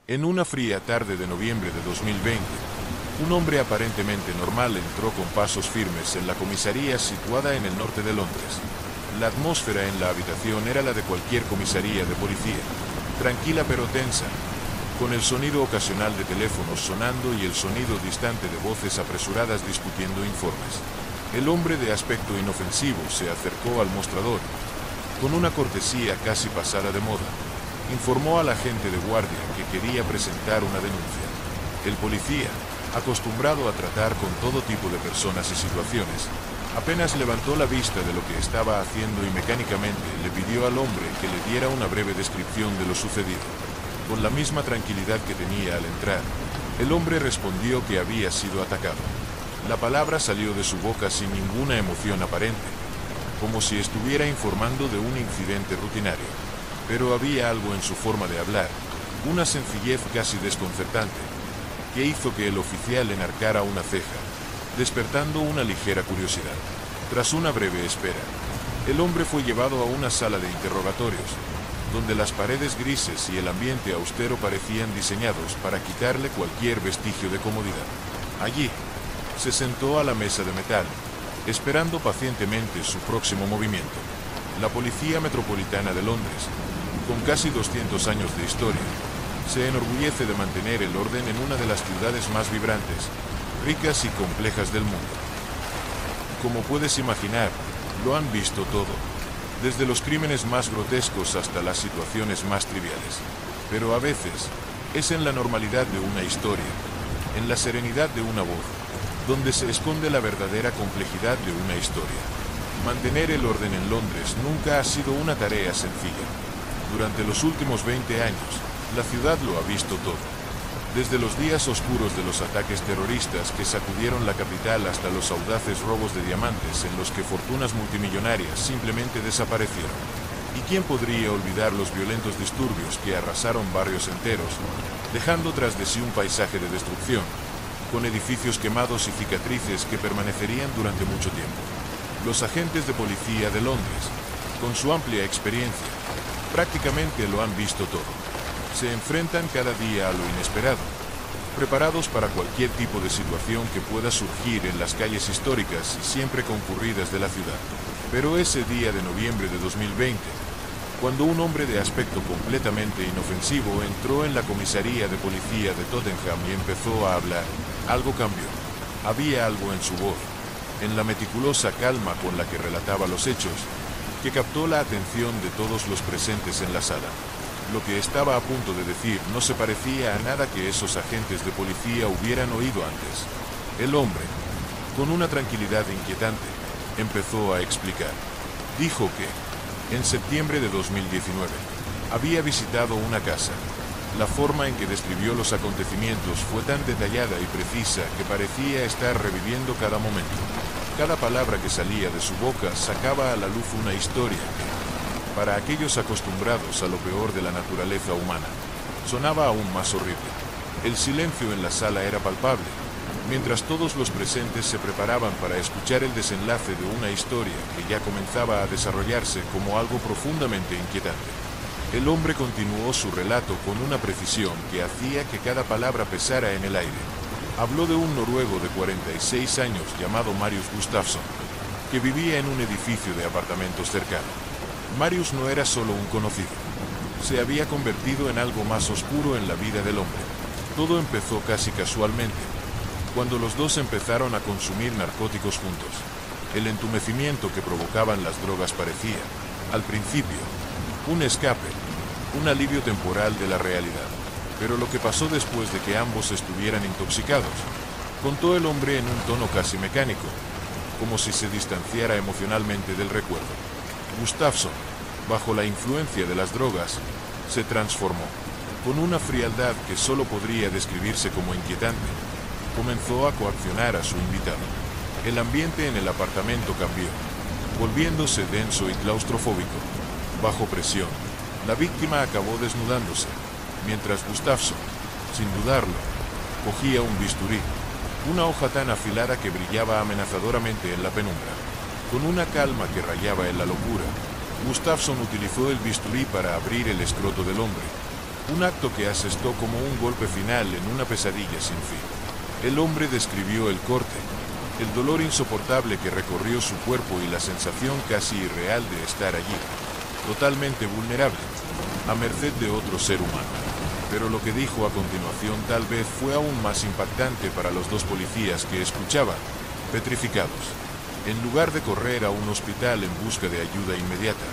En una fría tarde de noviembre de 2020, un hombre aparentemente normal entró con pasos firmes en la comisaría situada en el norte de Londres. La atmósfera en la habitación era la de cualquier comisaría de policía, tranquila pero tensa, con el sonido ocasional de teléfonos sonando y el sonido distante de voces apresuradas discutiendo informes. El hombre de aspecto inofensivo se acercó al mostrador. Con una cortesía casi pasada de moda, informó al agente de guardia que quería presentar una denuncia. El policía, acostumbrado a tratar con todo tipo de personas y situaciones, apenas levantó la vista de lo que estaba haciendo y mecánicamente le pidió al hombre que le diera una breve descripción de lo sucedido. Con la misma tranquilidad que tenía al entrar, el hombre respondió que había sido atacado. La palabra salió de su boca sin ninguna emoción aparente, como si estuviera informando de un incidente rutinario. Pero había algo en su forma de hablar, una sencillez casi desconcertante, que hizo que el oficial enarcara una ceja, despertando una ligera curiosidad. Tras una breve espera, el hombre fue llevado a una sala de interrogatorios, donde las paredes grises y el ambiente austero parecían diseñados para quitarle cualquier vestigio de comodidad. Allí, se sentó a la mesa de metal, esperando pacientemente su próximo movimiento. La Policía Metropolitana de Londres, con casi 200 años de historia, se enorgullece de mantener el orden en una de las ciudades más vibrantes, ricas y complejas del mundo. Como puedes imaginar, lo han visto todo, desde los crímenes más grotescos hasta las situaciones más triviales. Pero a veces, es en la normalidad de una historia, en la serenidad de una voz, donde se esconde la verdadera complejidad de una historia. Mantener el orden en Londres nunca ha sido una tarea sencilla. Durante los últimos 20 años, la ciudad lo ha visto todo. Desde los días oscuros de los ataques terroristas que sacudieron la capital hasta los audaces robos de diamantes en los que fortunas multimillonarias simplemente desaparecieron. ¿Y quién podría olvidar los violentos disturbios que arrasaron barrios enteros, dejando tras de sí un paisaje de destrucción, con edificios quemados y cicatrices que permanecerían durante mucho tiempo? Los agentes de policía de Londres, con su amplia experiencia, prácticamente lo han visto todo. Se enfrentan cada día a lo inesperado, preparados para cualquier tipo de situación que pueda surgir en las calles históricas y siempre concurridas de la ciudad. Pero ese día de noviembre de 2020, cuando un hombre de aspecto completamente inofensivo entró en la comisaría de policía de Tottenham y empezó a hablar, algo cambió. Había algo en su voz, en la meticulosa calma con la que relataba los hechos, que captó la atención de todos los presentes en la sala. Lo que estaba a punto de decir no se parecía a nada que esos agentes de policía hubieran oído antes. El hombre, con una tranquilidad inquietante, empezó a explicar. Dijo que, en septiembre de 2019, había visitado una casa. La forma en que describió los acontecimientos fue tan detallada y precisa que parecía estar reviviendo cada momento. Cada palabra que salía de su boca sacaba a la luz una historia que, para aquellos acostumbrados a lo peor de la naturaleza humana, sonaba aún más horrible. El silencio en la sala era palpable, mientras todos los presentes se preparaban para escuchar el desenlace de una historia que ya comenzaba a desarrollarse como algo profundamente inquietante. El hombre continuó su relato con una precisión que hacía que cada palabra pesara en el aire. Habló de un noruego de 46 años llamado Marius Gustafsson, que vivía en un edificio de apartamentos cercano. Marius no era solo un conocido. Se había convertido en algo más oscuro en la vida del hombre. Todo empezó casi casualmente, cuando los dos empezaron a consumir narcóticos juntos. El entumecimiento que provocaban las drogas parecía, al principio, un escape, un alivio temporal de la realidad. Pero lo que pasó después de que ambos estuvieran intoxicados, contó el hombre en un tono casi mecánico, como si se distanciara emocionalmente del recuerdo. Gustafsson, bajo la influencia de las drogas, se transformó. Con una frialdad que solo podría describirse como inquietante, comenzó a coaccionar a su invitado. El ambiente en el apartamento cambió, volviéndose denso y claustrofóbico. Bajo presión, la víctima acabó desnudándose, mientras Gustafsson, sin dudarlo, cogía un bisturí, una hoja tan afilada que brillaba amenazadoramente en la penumbra. Con una calma que rayaba en la locura, Gustafsson utilizó el bisturí para abrir el escroto del hombre, un acto que asestó como un golpe final en una pesadilla sin fin. El hombre describió el corte, el dolor insoportable que recorrió su cuerpo y la sensación casi irreal de estar allí, totalmente vulnerable, a merced de otro ser humano. Pero lo que dijo a continuación tal vez fue aún más impactante para los dos policías que escuchaban, petrificados. En lugar de correr a un hospital en busca de ayuda inmediata,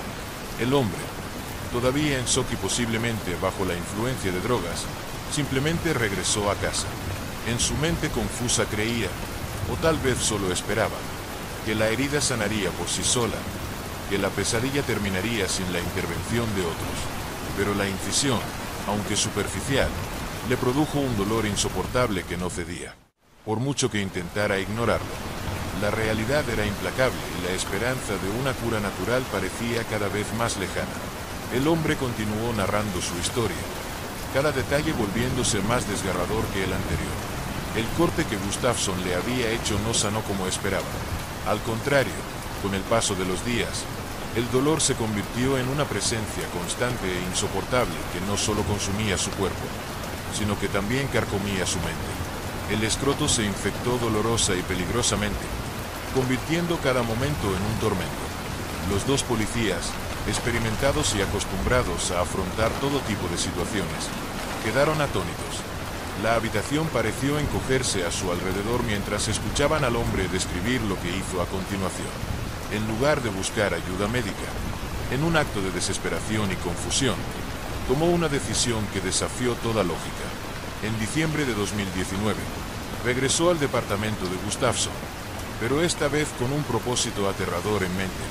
el hombre, todavía en shock y posiblemente bajo la influencia de drogas, simplemente regresó a casa. En su mente confusa creía, o tal vez solo esperaba, que la herida sanaría por sí sola, que la pesadilla terminaría sin la intervención de otros. Pero la incisión, aunque superficial, le produjo un dolor insoportable que no cedía. Por mucho que intentara ignorarlo, la realidad era implacable y la esperanza de una cura natural parecía cada vez más lejana. El hombre continuó narrando su historia, cada detalle volviéndose más desgarrador que el anterior. El corte que Gustafsson le había hecho no sanó como esperaba. Al contrario, con el paso de los días, el dolor se convirtió en una presencia constante e insoportable que no solo consumía su cuerpo, sino que también carcomía su mente. El escroto se infectó dolorosa y peligrosamente, convirtiendo cada momento en un tormento. Los dos policías, experimentados y acostumbrados a afrontar todo tipo de situaciones, quedaron atónitos. La habitación pareció encogerse a su alrededor mientras escuchaban al hombre describir lo que hizo a continuación. En lugar de buscar ayuda médica, en un acto de desesperación y confusión, tomó una decisión que desafió toda lógica. En diciembre de 2019, regresó al departamento de Gustafsson, pero esta vez con un propósito aterrador en mente.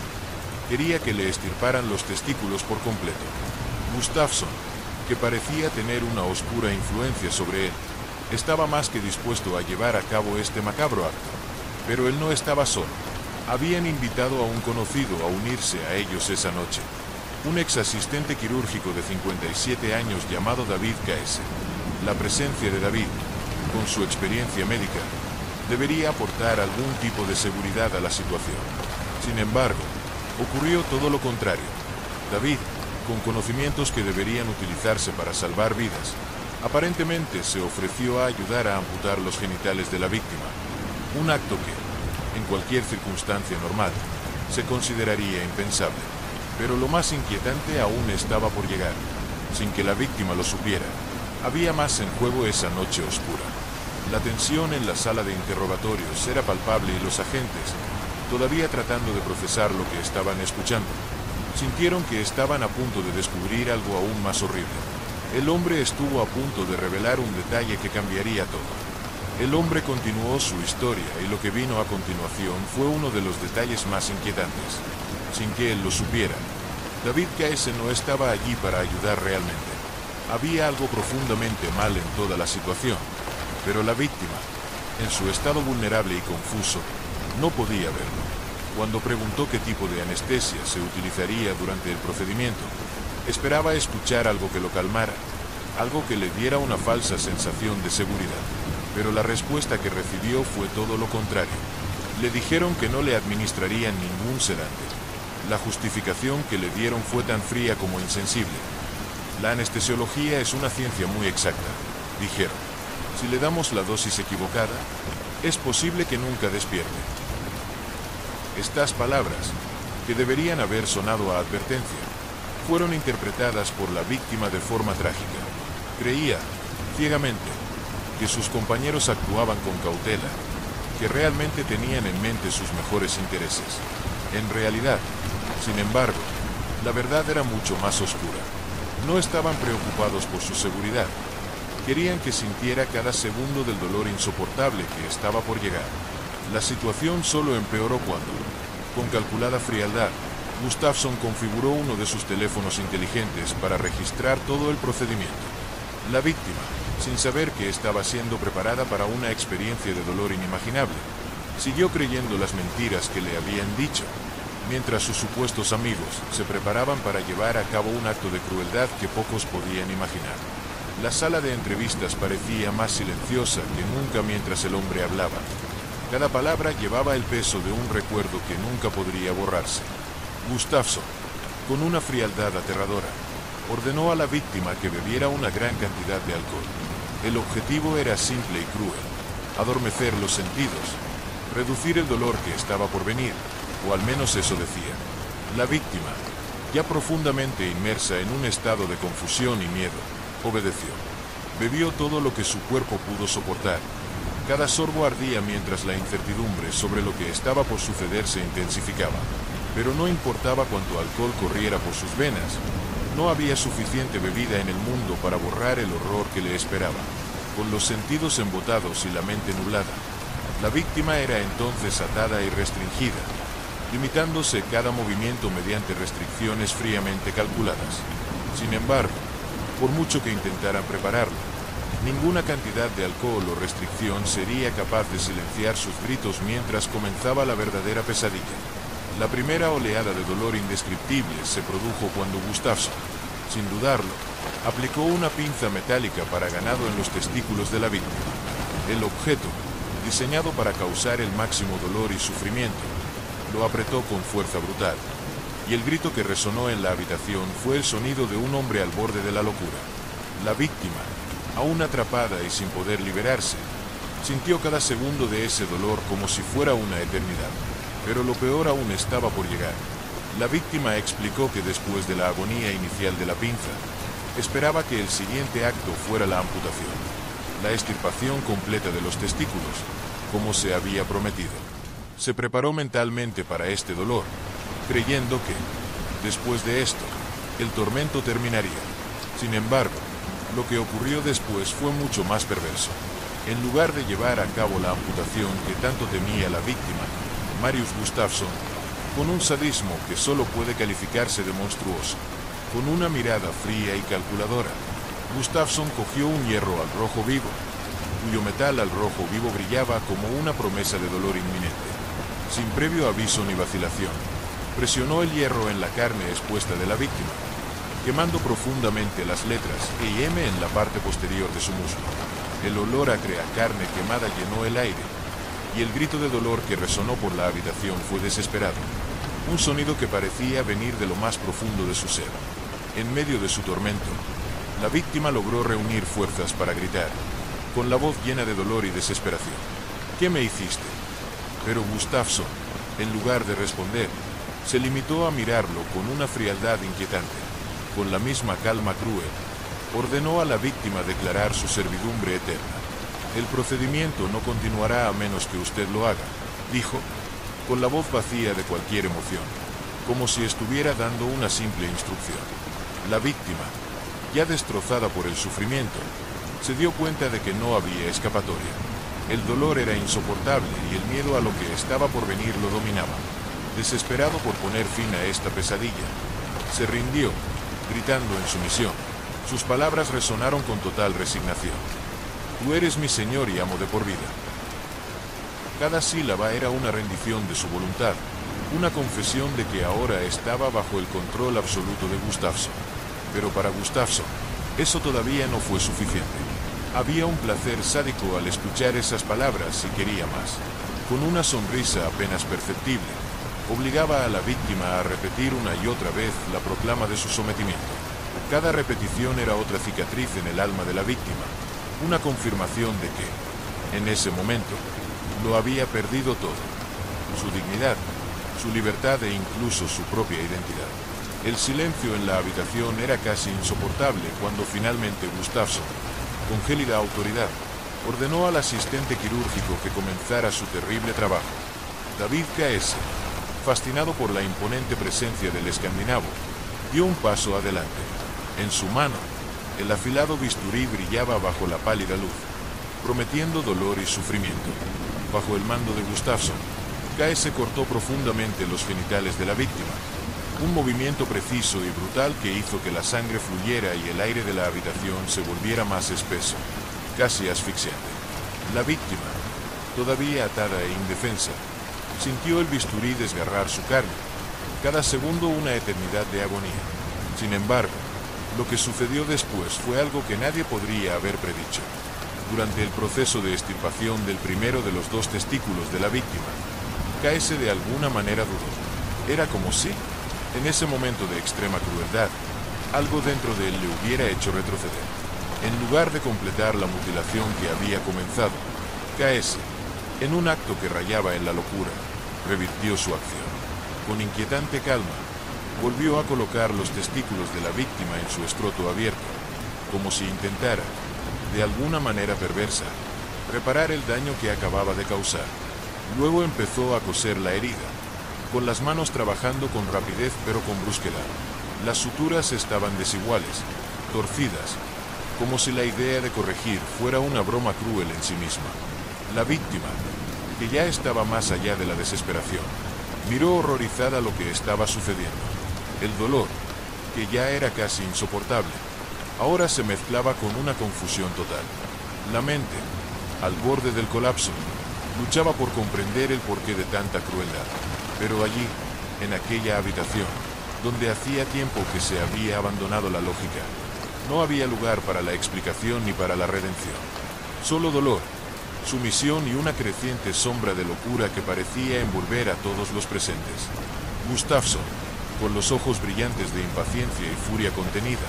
Quería que le extirparan los testículos por completo. Gustafsson, que parecía tener una oscura influencia sobre él, estaba más que dispuesto a llevar a cabo este macabro acto. Pero él no estaba solo. Habían invitado a un conocido a unirse a ellos esa noche. Un ex asistente quirúrgico de 57 años llamado David K.S. La presencia de David, con su experiencia médica, debería aportar algún tipo de seguridad a la situación. Sin embargo, ocurrió todo lo contrario. David, con conocimientos que deberían utilizarse para salvar vidas, aparentemente se ofreció a ayudar a amputar los genitales de la víctima, un acto que, en cualquier circunstancia normal, se consideraría impensable. Pero lo más inquietante aún estaba por llegar. Sin que la víctima lo supiera, había más en juego esa noche oscura. La tensión en la sala de interrogatorios era palpable y los agentes, todavía tratando de procesar lo que estaban escuchando, sintieron que estaban a punto de descubrir algo aún más horrible. El hombre estuvo a punto de revelar un detalle que cambiaría todo. El hombre continuó su historia y lo que vino a continuación fue uno de los detalles más inquietantes. Sin que él lo supiera, David K.S. no estaba allí para ayudar realmente. Había algo profundamente mal en toda la situación, pero la víctima, en su estado vulnerable y confuso, no podía verlo. Cuando preguntó qué tipo de anestesia se utilizaría durante el procedimiento, esperaba escuchar algo que lo calmara, algo que le diera una falsa sensación de seguridad. Pero la respuesta que recibió fue todo lo contrario. Le dijeron que no le administrarían ningún sedante. La justificación que le dieron fue tan fría como insensible. La anestesiología es una ciencia muy exacta, dijeron. Si le damos la dosis equivocada, es posible que nunca despierte. Estas palabras, que deberían haber sonado a advertencia, fueron interpretadas por la víctima de forma trágica. Creía, ciegamente, que sus compañeros actuaban con cautela, que realmente tenían en mente sus mejores intereses. En realidad, sin embargo, la verdad era mucho más oscura. No estaban preocupados por su seguridad. Querían que sintiera cada segundo del dolor insoportable que estaba por llegar. La situación solo empeoró cuando, con calculada frialdad, Gustafsson configuró uno de sus teléfonos inteligentes para registrar todo el procedimiento. La víctima, sin saber que estaba siendo preparada para una experiencia de dolor inimaginable, siguió creyendo las mentiras que le habían dicho, mientras sus supuestos amigos se preparaban para llevar a cabo un acto de crueldad que pocos podían imaginar. La sala de entrevistas parecía más silenciosa que nunca mientras el hombre hablaba. Cada palabra llevaba el peso de un recuerdo que nunca podría borrarse. Gustafsson, con una frialdad aterradora, Ordenó a la víctima que bebiera una gran cantidad de alcohol. El objetivo era simple y cruel: adormecer los sentidos, reducir el dolor que estaba por venir, o al menos eso decía. La víctima, ya profundamente inmersa en un estado de confusión y miedo, obedeció. Bebió todo lo que su cuerpo pudo soportar. Cada sorbo ardía mientras la incertidumbre sobre lo que estaba por suceder se intensificaba. Pero no importaba cuánto alcohol corriera por sus venas, no había suficiente bebida en el mundo para borrar el horror que le esperaba. Con los sentidos embotados y la mente nublada, la víctima era entonces atada y restringida, limitándose cada movimiento mediante restricciones fríamente calculadas. Sin embargo, por mucho que intentaran prepararlo, ninguna cantidad de alcohol o restricción sería capaz de silenciar sus gritos mientras comenzaba la verdadera pesadilla. La primera oleada de dolor indescriptible se produjo cuando Gustafsson, sin dudarlo, aplicó una pinza metálica para ganado en los testículos de la víctima. El objeto, diseñado para causar el máximo dolor y sufrimiento, lo apretó con fuerza brutal, y el grito que resonó en la habitación fue el sonido de un hombre al borde de la locura. La víctima, aún atrapada y sin poder liberarse, sintió cada segundo de ese dolor como si fuera una eternidad. Pero lo peor aún estaba por llegar. La víctima explicó que después de la agonía inicial de la pinza, esperaba que el siguiente acto fuera la amputación, la extirpación completa de los testículos, como se había prometido. Se preparó mentalmente para este dolor, creyendo que, después de esto, el tormento terminaría. Sin embargo, lo que ocurrió después fue mucho más perverso. En lugar de llevar a cabo la amputación que tanto temía la víctima, Marius Gustafsson, con un sadismo que solo puede calificarse de monstruoso, con una mirada fría y calculadora, Gustafsson cogió un hierro al rojo vivo, cuyo metal al rojo vivo brillaba como una promesa de dolor inminente. Sin previo aviso ni vacilación, presionó el hierro en la carne expuesta de la víctima, quemando profundamente las letras E y M en la parte posterior de su muslo. El olor acre a carne quemada llenó el aire, y el grito de dolor que resonó por la habitación fue desesperado, un sonido que parecía venir de lo más profundo de su ser. En medio de su tormento, la víctima logró reunir fuerzas para gritar, con la voz llena de dolor y desesperación: ¿Qué me hiciste? Pero Gustafsson, en lugar de responder, se limitó a mirarlo con una frialdad inquietante. Con la misma calma cruel, ordenó a la víctima declarar su servidumbre eterna. El procedimiento no continuará a menos que usted lo haga, dijo, con la voz vacía de cualquier emoción, como si estuviera dando una simple instrucción. La víctima, ya destrozada por el sufrimiento, se dio cuenta de que no había escapatoria. El dolor era insoportable y el miedo a lo que estaba por venir lo dominaba. Desesperado por poner fin a esta pesadilla, se rindió, gritando en sumisión. Sus palabras resonaron con total resignación: Tú eres mi señor y amo de por vida. Cada sílaba era una rendición de su voluntad, una confesión de que ahora estaba bajo el control absoluto de Gustafsson. Pero para Gustafsson, eso todavía no fue suficiente. Había un placer sádico al escuchar esas palabras y quería más. Con una sonrisa apenas perceptible, obligaba a la víctima a repetir una y otra vez la proclama de su sometimiento. Cada repetición era otra cicatriz en el alma de la víctima, una confirmación de que, en ese momento, lo había perdido todo: su dignidad, su libertad e incluso su propia identidad. El silencio en la habitación era casi insoportable cuando finalmente Gustafsson, con gélida autoridad, ordenó al asistente quirúrgico que comenzara su terrible trabajo. David K.S., fascinado por la imponente presencia del escandinavo, dio un paso adelante. En su mano, el afilado bisturí brillaba bajo la pálida luz, prometiendo dolor y sufrimiento. Bajo el mando de Gustafsson, K.S. cortó profundamente los genitales de la víctima, un movimiento preciso y brutal que hizo que la sangre fluyera y el aire de la habitación se volviera más espeso, casi asfixiante. La víctima, todavía atada e indefensa, sintió el bisturí desgarrar su carne, cada segundo una eternidad de agonía. Sin embargo, lo que sucedió después fue algo que nadie podría haber predicho. Durante el proceso de extirpación del primero de los dos testículos de la víctima, K.S. de alguna manera dudó. Era como si, en ese momento de extrema crueldad, Algo dentro de él le hubiera hecho retroceder. En lugar de completar la mutilación que había comenzado, K.S., en un acto que rayaba en la locura, revirtió su acción. Con inquietante calma, volvió a colocar los testículos de la víctima en su escroto abierto, como si intentara, de alguna manera perversa, reparar el daño que acababa de causar. Luego empezó a coser la herida, con las manos trabajando con rapidez pero con brusquedad. Las suturas estaban desiguales, torcidas, como si la idea de corregir fuera una broma cruel en sí misma. La víctima, que ya estaba más allá de la desesperación, miró horrorizada lo que estaba sucediendo. El dolor, que ya era casi insoportable, ahora se mezclaba con una confusión total. La mente, al borde del colapso, luchaba por comprender el porqué de tanta crueldad. Pero allí, en aquella habitación, donde hacía tiempo que se había abandonado la lógica, no había lugar para la explicación ni para la redención. Solo dolor, sumisión y una creciente sombra de locura que parecía envolver a todos los presentes. Gustafsson, con los ojos brillantes de impaciencia y furia contenida,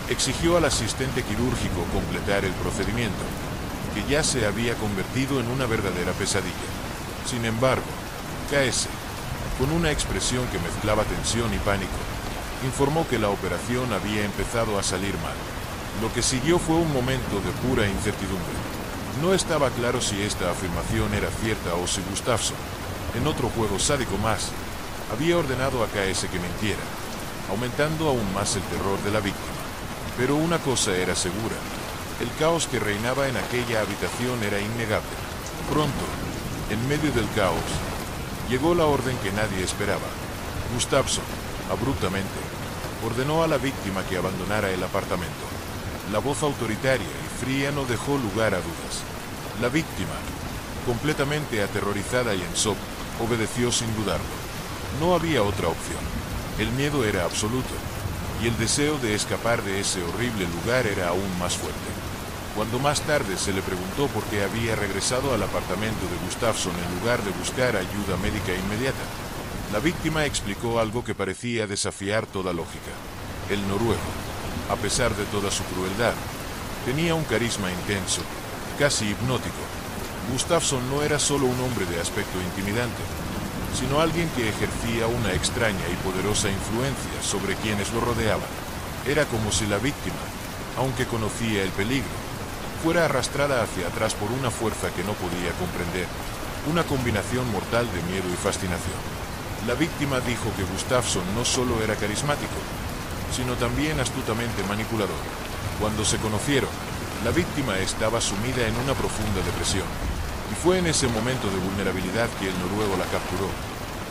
exigió al asistente quirúrgico completar el procedimiento, que ya se había convertido en una verdadera pesadilla. Sin embargo, K.S., con una expresión que mezclaba tensión y pánico, informó que la operación había empezado a salir mal. Lo que siguió fue un momento de pura incertidumbre. No estaba claro si esta afirmación era cierta o si Gustafsson, en otro juego sádico más, había ordenado a K.S. que mintiera, aumentando aún más el terror de la víctima. Pero una cosa era segura: el caos que reinaba en aquella habitación era innegable. Pronto, en medio del caos, llegó la orden que nadie esperaba. Gustafsson, abruptamente, ordenó a la víctima que abandonara el apartamento. La voz autoritaria y fría no dejó lugar a dudas. La víctima, completamente aterrorizada y en shock, obedeció sin dudarlo. No había otra opción. El miedo era absoluto, y el deseo de escapar de ese horrible lugar era aún más fuerte. Cuando más tarde se le preguntó por qué había regresado al apartamento de Gustafsson en lugar de buscar ayuda médica inmediata, la víctima explicó algo que parecía desafiar toda lógica. El noruego, a pesar de toda su crueldad, tenía un carisma intenso, casi hipnótico. Gustafsson no era solo un hombre de aspecto intimidante, sino alguien que ejercía una extraña y poderosa influencia sobre quienes lo rodeaban. Era como si la víctima, aunque conocía el peligro, fuera arrastrada hacia atrás por una fuerza que no podía comprender, una combinación mortal de miedo y fascinación. La víctima dijo que Gustafsson no solo era carismático, sino también astutamente manipulador. Cuando se conocieron, la víctima estaba sumida en una profunda depresión, y fue en ese momento de vulnerabilidad que el noruego la capturó,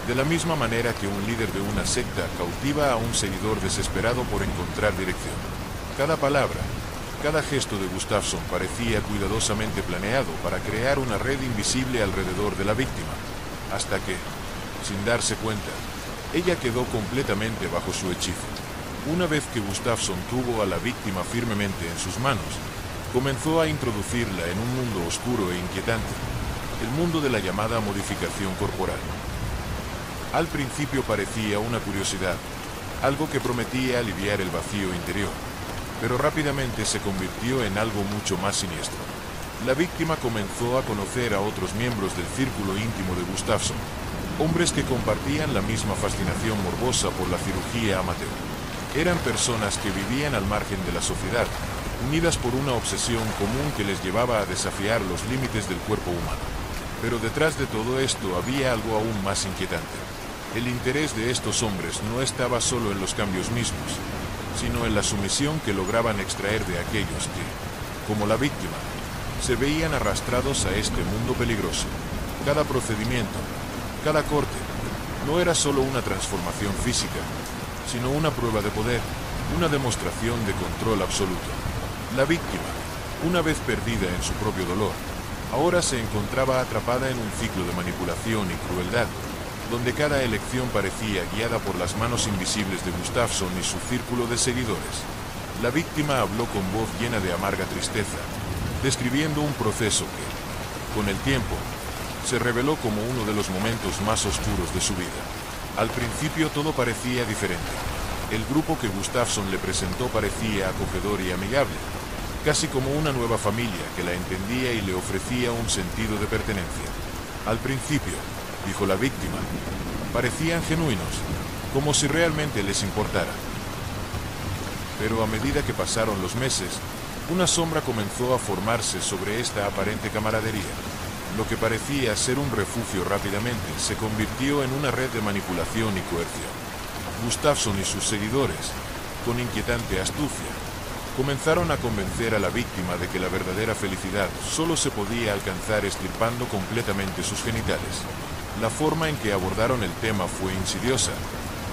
de la misma manera que un líder de una secta cautiva a un seguidor desesperado por encontrar dirección. Cada palabra, cada gesto de Gustafsson parecía cuidadosamente planeado para crear una red invisible alrededor de la víctima, hasta que, sin darse cuenta, ella quedó completamente bajo su hechizo. Una vez que Gustafsson tuvo a la víctima firmemente en sus manos, comenzó a introducirla en un mundo oscuro e inquietante, el mundo de la llamada modificación corporal. Al principio parecía una curiosidad, algo que prometía aliviar el vacío interior, pero rápidamente se convirtió en algo mucho más siniestro. La víctima comenzó a conocer a otros miembros del círculo íntimo de Gustafsson, hombres que compartían la misma fascinación morbosa por la cirugía amateur. Eran personas que vivían al margen de la sociedad, unidas por una obsesión común que les llevaba a desafiar los límites del cuerpo humano. Pero detrás de todo esto había algo aún más inquietante. El interés de estos hombres no estaba solo en los cambios mismos, sino en la sumisión que lograban extraer de aquellos que, como la víctima, se veían arrastrados a este mundo peligroso. Cada procedimiento, cada corte, no era solo una transformación física, sino una prueba de poder, una demostración de control absoluto. La víctima, una vez perdida en su propio dolor, ahora se encontraba atrapada en un ciclo de manipulación y crueldad, donde cada elección parecía guiada por las manos invisibles de Gustafsson y su círculo de seguidores. La víctima habló con voz llena de amarga tristeza, describiendo un proceso que, con el tiempo, se reveló como uno de los momentos más oscuros de su vida. Al principio todo parecía diferente. El grupo que Gustafsson le presentó parecía acogedor y amigable, casi como una nueva familia que la entendía y le ofrecía un sentido de pertenencia. Al principio, dijo la víctima, parecían genuinos, como si realmente les importara. Pero a medida que pasaron los meses, una sombra comenzó a formarse sobre esta aparente camaradería. Lo que parecía ser un refugio rápidamente se convirtió en una red de manipulación y coerción. Gustafsson y sus seguidores, con inquietante astucia, comenzaron a convencer a la víctima de que la verdadera felicidad solo se podía alcanzar extirpando completamente sus genitales. La forma en que abordaron el tema fue insidiosa,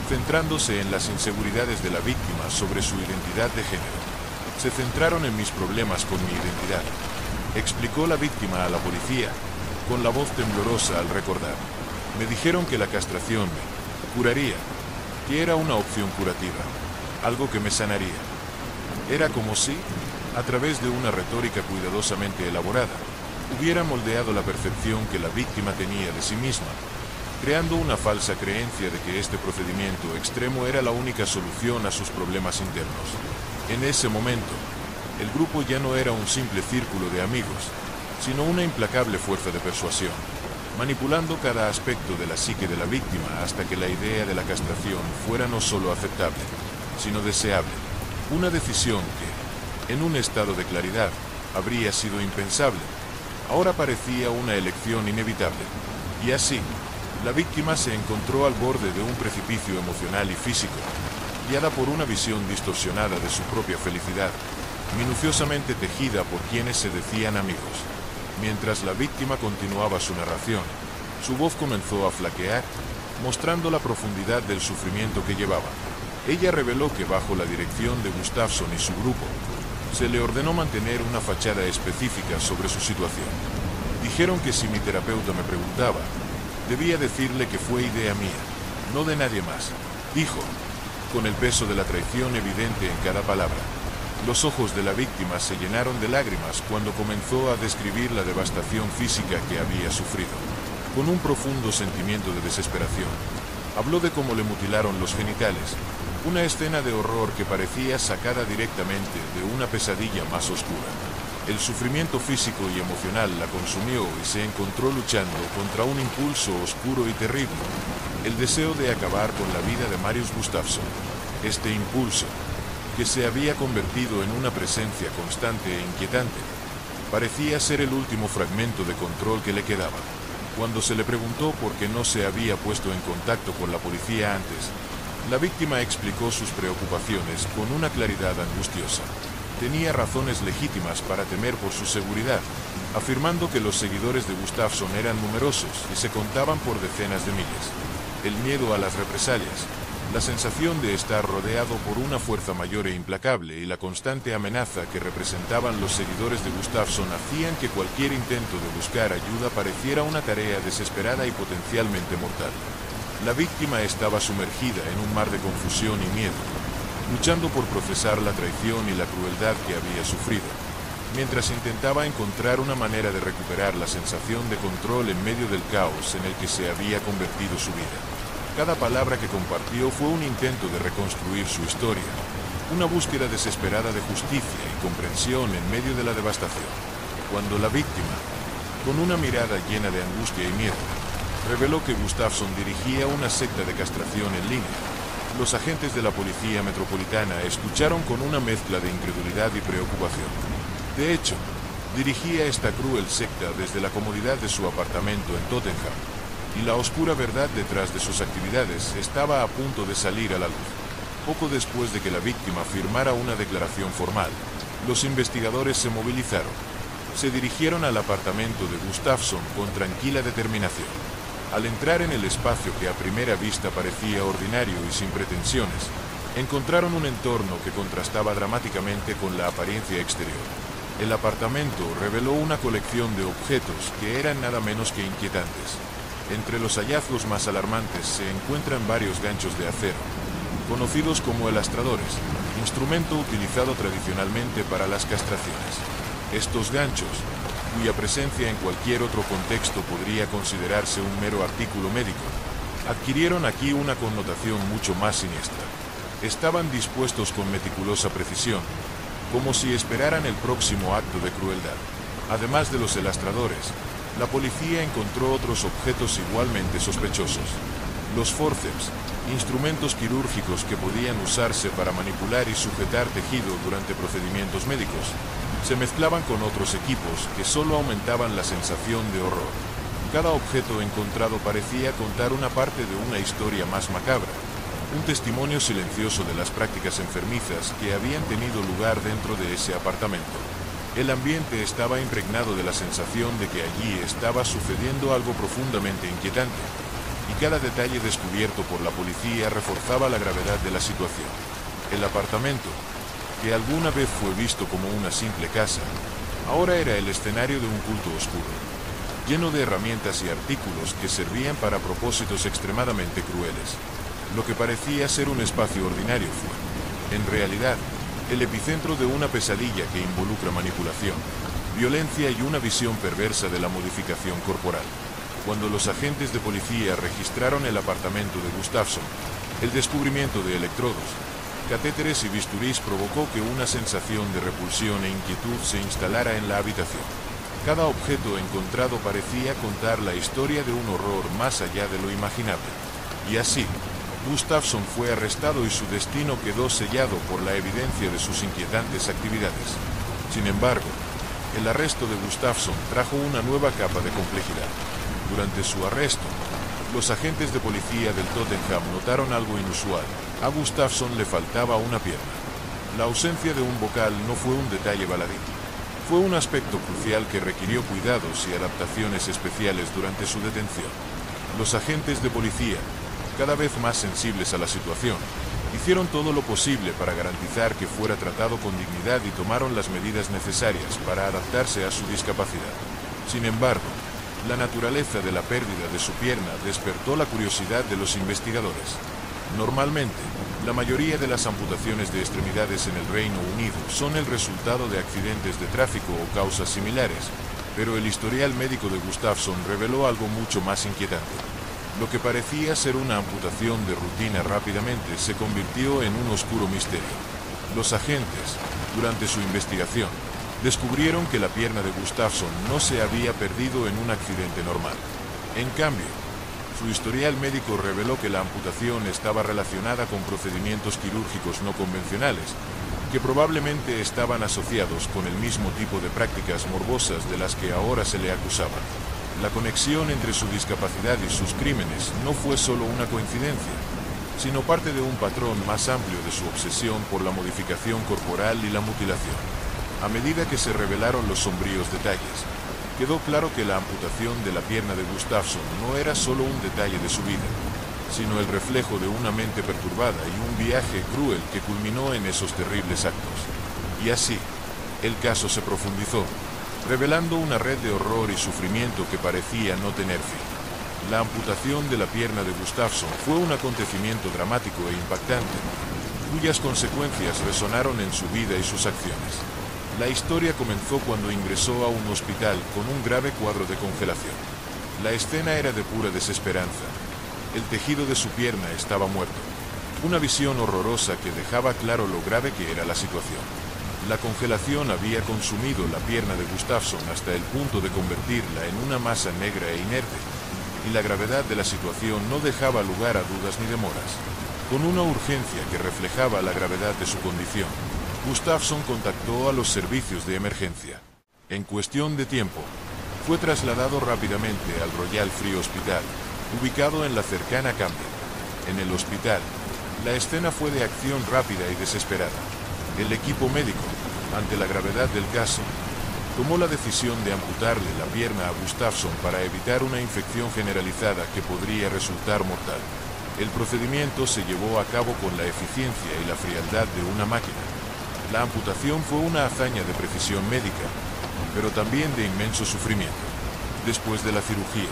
centrándose en las inseguridades de la víctima sobre su identidad de género. Se centraron en mis problemas con mi identidad, explicó la víctima a la policía, con la voz temblorosa al recordar. Me dijeron que la castración me curaría, que era una opción curativa, algo que me sanaría. Era como si, a través de una retórica cuidadosamente elaborada, hubiera moldeado la percepción que la víctima tenía de sí misma, creando una falsa creencia de que este procedimiento extremo era la única solución a sus problemas internos. En ese momento, el grupo ya no era un simple círculo de amigos, sino una implacable fuerza de persuasión, manipulando cada aspecto de la psique de la víctima hasta que la idea de la castración fuera no solo aceptable, sino deseable. Una decisión que, en un estado de claridad, habría sido impensable, ahora parecía una elección inevitable. Y así, la víctima se encontró al borde de un precipicio emocional y físico, guiada por una visión distorsionada de su propia felicidad, minuciosamente tejida por quienes se decían amigos. Mientras la víctima continuaba su narración, su voz comenzó a flaquear, mostrando la profundidad del sufrimiento que llevaba. Ella reveló que bajo la dirección de Gustafsson y su grupo, se le ordenó mantener una fachada específica sobre su situación. Dijeron que si mi terapeuta me preguntaba, debía decirle que fue idea mía, no de nadie más, dijo, con el peso de la traición evidente en cada palabra. Los ojos de la víctima se llenaron de lágrimas cuando comenzó a describir la devastación física que había sufrido. Con un profundo sentimiento de desesperación, habló de cómo le mutilaron los genitales, una escena de horror que parecía sacada directamente de una pesadilla más oscura. El sufrimiento físico y emocional la consumió y se encontró luchando contra un impulso oscuro y terrible, el deseo de acabar con la vida de Marius Gustafsson. Este impulso, que se había convertido en una presencia constante e inquietante, parecía ser el último fragmento de control que le quedaba. Cuando se le preguntó por qué no se había puesto en contacto con la policía antes, la víctima explicó sus preocupaciones con una claridad angustiosa. Tenía razones legítimas para temer por su seguridad, afirmando que los seguidores de Gustafsson eran numerosos y se contaban por decenas de miles. El miedo a las represalias, la sensación de estar rodeado por una fuerza mayor e implacable y la constante amenaza que representaban los seguidores de Gustafsson hacían que cualquier intento de buscar ayuda pareciera una tarea desesperada y potencialmente mortal. La víctima estaba sumergida en un mar de confusión y miedo, luchando por procesar la traición y la crueldad que había sufrido, mientras intentaba encontrar una manera de recuperar la sensación de control en medio del caos en el que se había convertido su vida. Cada palabra que compartió fue un intento de reconstruir su historia, una búsqueda desesperada de justicia y comprensión en medio de la devastación. Cuando la víctima, con una mirada llena de angustia y miedo, reveló que Gustafsson dirigía una secta de castración en línea, los agentes de la policía metropolitana escucharon con una mezcla de incredulidad y preocupación. De hecho, dirigía esta cruel secta desde la comodidad de su apartamento en Tottenham, y la oscura verdad detrás de sus actividades estaba a punto de salir a la luz. Poco después de que la víctima firmara una declaración formal, los investigadores se movilizaron. Se dirigieron al apartamento de Gustafsson con tranquila determinación. Al entrar en el espacio que a primera vista parecía ordinario y sin pretensiones, encontraron un entorno que contrastaba dramáticamente con la apariencia exterior. El apartamento reveló una colección de objetos que eran nada menos que inquietantes. Entre los hallazgos más alarmantes se encuentran varios ganchos de acero, conocidos como elastradores, instrumento utilizado tradicionalmente para las castraciones. Estos ganchos, cuya presencia en cualquier otro contexto podría considerarse un mero artículo médico, adquirieron aquí una connotación mucho más siniestra. Estaban dispuestos con meticulosa precisión, como si esperaran el próximo acto de crueldad. Además de los elastradores, la policía encontró otros objetos igualmente sospechosos. Los forceps, instrumentos quirúrgicos que podían usarse para manipular y sujetar tejido durante procedimientos médicos, se mezclaban con otros equipos que solo aumentaban la sensación de horror. Cada objeto encontrado parecía contar una parte de una historia más macabra, un testimonio silencioso de las prácticas enfermizas que habían tenido lugar dentro de ese apartamento. El ambiente estaba impregnado de la sensación de que allí estaba sucediendo algo profundamente inquietante, y cada detalle descubierto por la policía reforzaba la gravedad de la situación. El apartamento, que alguna vez fue visto como una simple casa, ahora era el escenario de un culto oscuro, lleno de herramientas y artículos que servían para propósitos extremadamente crueles. Lo que parecía ser un espacio ordinario fue, en realidad, el epicentro de una pesadilla que involucra manipulación, violencia y una visión perversa de la modificación corporal. Cuando los agentes de policía registraron el apartamento de Gustafsson, el descubrimiento de electrodos, catéteres y bisturís provocó que una sensación de repulsión e inquietud se instalara en la habitación. Cada objeto encontrado parecía contar la historia de un horror más allá de lo imaginable. Y así, Gustafsson fue arrestado y su destino quedó sellado por la evidencia de sus inquietantes actividades. Sin embargo, el arresto de Gustafsson trajo una nueva capa de complejidad. Durante su arresto, los agentes de policía del Tottenham notaron algo inusual. A Gustafsson le faltaba una pierna. La ausencia de un vocal no fue un detalle baladí. Fue un aspecto crucial que requirió cuidados y adaptaciones especiales durante su detención. Los agentes de policía, cada vez más sensibles a la situación, hicieron todo lo posible para garantizar que fuera tratado con dignidad y tomaron las medidas necesarias para adaptarse a su discapacidad. Sin embargo, la naturaleza de la pérdida de su pierna despertó la curiosidad de los investigadores. Normalmente, la mayoría de las amputaciones de extremidades en el Reino Unido son el resultado de accidentes de tráfico o causas similares, pero el historial médico de Gustafsson reveló algo mucho más inquietante. Lo que parecía ser una amputación de rutina rápidamente se convirtió en un oscuro misterio. Los agentes, durante su investigación, descubrieron que la pierna de Gustafsson no se había perdido en un accidente normal. En cambio, su historial médico reveló que la amputación estaba relacionada con procedimientos quirúrgicos no convencionales, que probablemente estaban asociados con el mismo tipo de prácticas morbosas de las que ahora se le acusaba. La conexión entre su discapacidad y sus crímenes no fue solo una coincidencia, sino parte de un patrón más amplio de su obsesión por la modificación corporal y la mutilación. A medida que se revelaron los sombríos detalles, quedó claro que la amputación de la pierna de Gustafsson no era solo un detalle de su vida, sino el reflejo de una mente perturbada y un viaje cruel que culminó en esos terribles actos. Y así, el caso se profundizó, revelando una red de horror y sufrimiento que parecía no tener fin. La amputación de la pierna de Gustafsson fue un acontecimiento dramático e impactante, cuyas consecuencias resonaron en su vida y sus acciones. La historia comenzó cuando ingresó a un hospital con un grave cuadro de congelación. La escena era de pura desesperanza. El tejido de su pierna estaba muerto. Una visión horrorosa que dejaba claro lo grave que era la situación. La congelación había consumido la pierna de Gustafsson hasta el punto de convertirla en una masa negra e inerte, y la gravedad de la situación no dejaba lugar a dudas ni demoras. Con una urgencia que reflejaba la gravedad de su condición, Gustafsson contactó a los servicios de emergencia. En cuestión de tiempo, fue trasladado rápidamente al Royal Free Hospital, ubicado en la cercana Camden. En el hospital, la escena fue de acción rápida y desesperada. El equipo médico, ante la gravedad del caso, tomó la decisión de amputarle la pierna a Gustafsson para evitar una infección generalizada que podría resultar mortal. El procedimiento se llevó a cabo con la eficiencia y la frialdad de una máquina. La amputación fue una hazaña de precisión médica, pero también de inmenso sufrimiento. Después de la cirugía,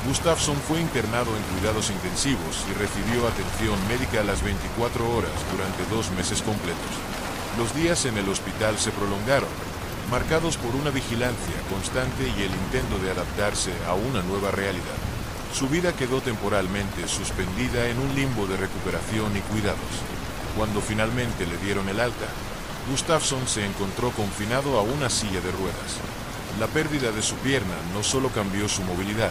Gustafsson fue internado en cuidados intensivos y recibió atención médica a las 24 horas durante 2 meses completos. Los días en el hospital se prolongaron, marcados por una vigilancia constante y el intento de adaptarse a una nueva realidad. Su vida quedó temporalmente suspendida en un limbo de recuperación y cuidados. Cuando finalmente le dieron el alta, Gustafsson se encontró confinado a una silla de ruedas. La pérdida de su pierna no solo cambió su movilidad,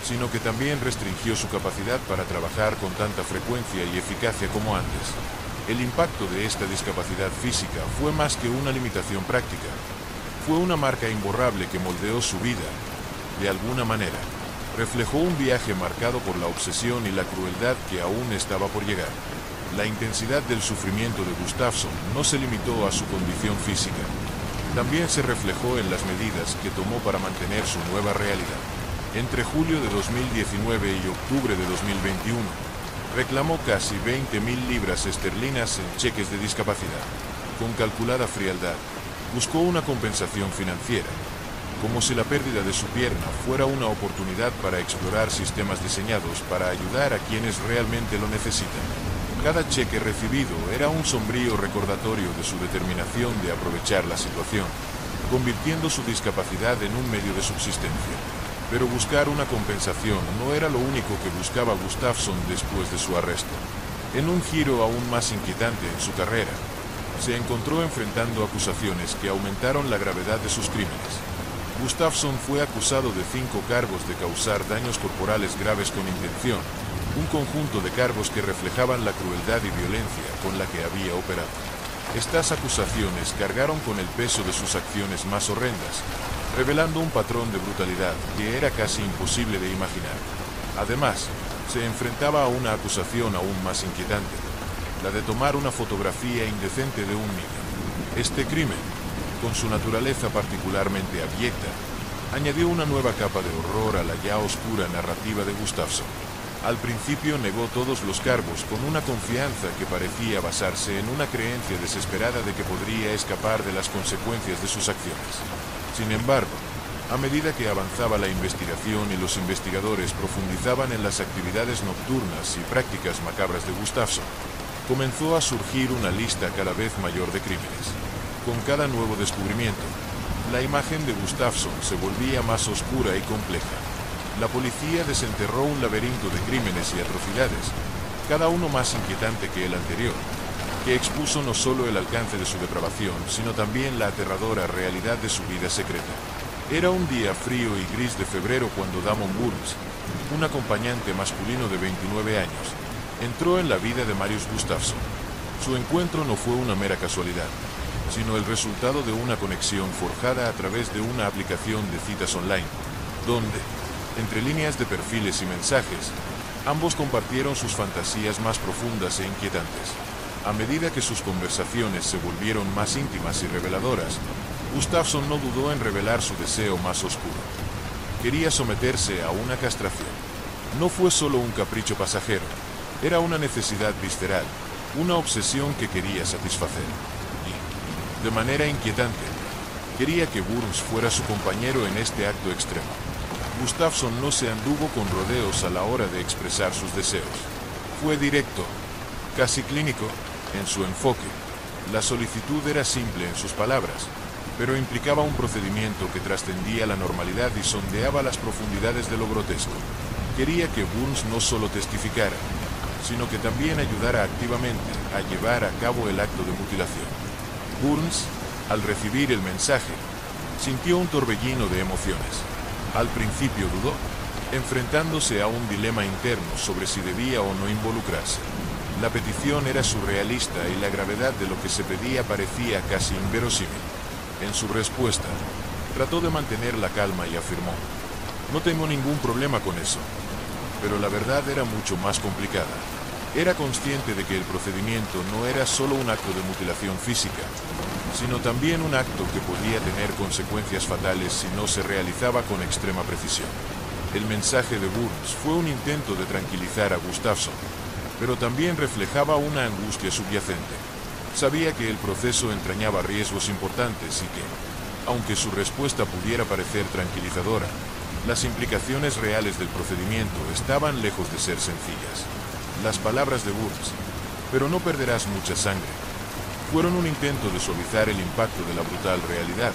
sino que también restringió su capacidad para trabajar con tanta frecuencia y eficacia como antes. El impacto de esta discapacidad física fue más que una limitación práctica. Fue una marca imborrable que moldeó su vida. De alguna manera, reflejó un viaje marcado por la obsesión y la crueldad que aún estaba por llegar. La intensidad del sufrimiento de Gustafsson no se limitó a su condición física. También se reflejó en las medidas que tomó para mantener su nueva realidad. Entre julio de 2019 y octubre de 2021, reclamó casi 20.000 libras esterlinas en cheques de discapacidad. Con calculada frialdad, buscó una compensación financiera, como si la pérdida de su pierna fuera una oportunidad para explorar sistemas diseñados para ayudar a quienes realmente lo necesitan. Cada cheque recibido era un sombrío recordatorio de su determinación de aprovechar la situación, convirtiendo su discapacidad en un medio de subsistencia. Pero buscar una compensación no era lo único que buscaba Gustafsson después de su arresto. En un giro aún más inquietante en su carrera, se encontró enfrentando acusaciones que aumentaron la gravedad de sus crímenes. Gustafsson fue acusado de 5 cargos de causar daños corporales graves con intención, un conjunto de cargos que reflejaban la crueldad y violencia con la que había operado. Estas acusaciones cargaron con el peso de sus acciones más horrendas, revelando un patrón de brutalidad que era casi imposible de imaginar. Además, se enfrentaba a una acusación aún más inquietante, la de tomar una fotografía indecente de un niño. Este crimen, con su naturaleza particularmente abyecta, añadió una nueva capa de horror a la ya oscura narrativa de Gustafsson. Al principio negó todos los cargos con una confianza que parecía basarse en una creencia desesperada de que podría escapar de las consecuencias de sus acciones. Sin embargo, a medida que avanzaba la investigación y los investigadores profundizaban en las actividades nocturnas y prácticas macabras de Gustafsson, comenzó a surgir una lista cada vez mayor de crímenes. Con cada nuevo descubrimiento, la imagen de Gustafsson se volvía más oscura y compleja. La policía desenterró un laberinto de crímenes y atrocidades, cada uno más inquietante que el anterior, que expuso no solo el alcance de su depravación, sino también la aterradora realidad de su vida secreta. Era un día frío y gris de febrero cuando Damon Burns, un acompañante masculino de 29 años, entró en la vida de Marius Gustafsson. Su encuentro no fue una mera casualidad, sino el resultado de una conexión forjada a través de una aplicación de citas online, donde, entre líneas de perfiles y mensajes, ambos compartieron sus fantasías más profundas e inquietantes. A medida que sus conversaciones se volvieron más íntimas y reveladoras, Gustafsson no dudó en revelar su deseo más oscuro. Quería someterse a una castración. No fue solo un capricho pasajero, era una necesidad visceral, una obsesión que quería satisfacer. Y, de manera inquietante, quería que Burns fuera su compañero en este acto extremo. Gustafsson no se anduvo con rodeos a la hora de expresar sus deseos. Fue directo, casi clínico, en su enfoque. La solicitud era simple en sus palabras, pero implicaba un procedimiento que trascendía la normalidad y sondeaba las profundidades de lo grotesco. Quería que Burns no solo testificara, sino que también ayudara activamente a llevar a cabo el acto de mutilación. Burns, al recibir el mensaje, sintió un torbellino de emociones. Al principio dudó, enfrentándose a un dilema interno sobre si debía o no involucrarse. La petición era surrealista y la gravedad de lo que se pedía parecía casi inverosímil. En su respuesta, trató de mantener la calma y afirmó: "No tengo ningún problema con eso". Pero la verdad era mucho más complicada. Era consciente de que el procedimiento no era solo un acto de mutilación física, sino también un acto que podía tener consecuencias fatales si no se realizaba con extrema precisión. El mensaje de Burns fue un intento de tranquilizar a Gustafsson, pero también reflejaba una angustia subyacente. Sabía que el proceso entrañaba riesgos importantes y que, aunque su respuesta pudiera parecer tranquilizadora, las implicaciones reales del procedimiento estaban lejos de ser sencillas. Las palabras de Burns, "pero no perderás mucha sangre", fueron un intento de suavizar el impacto de la brutal realidad,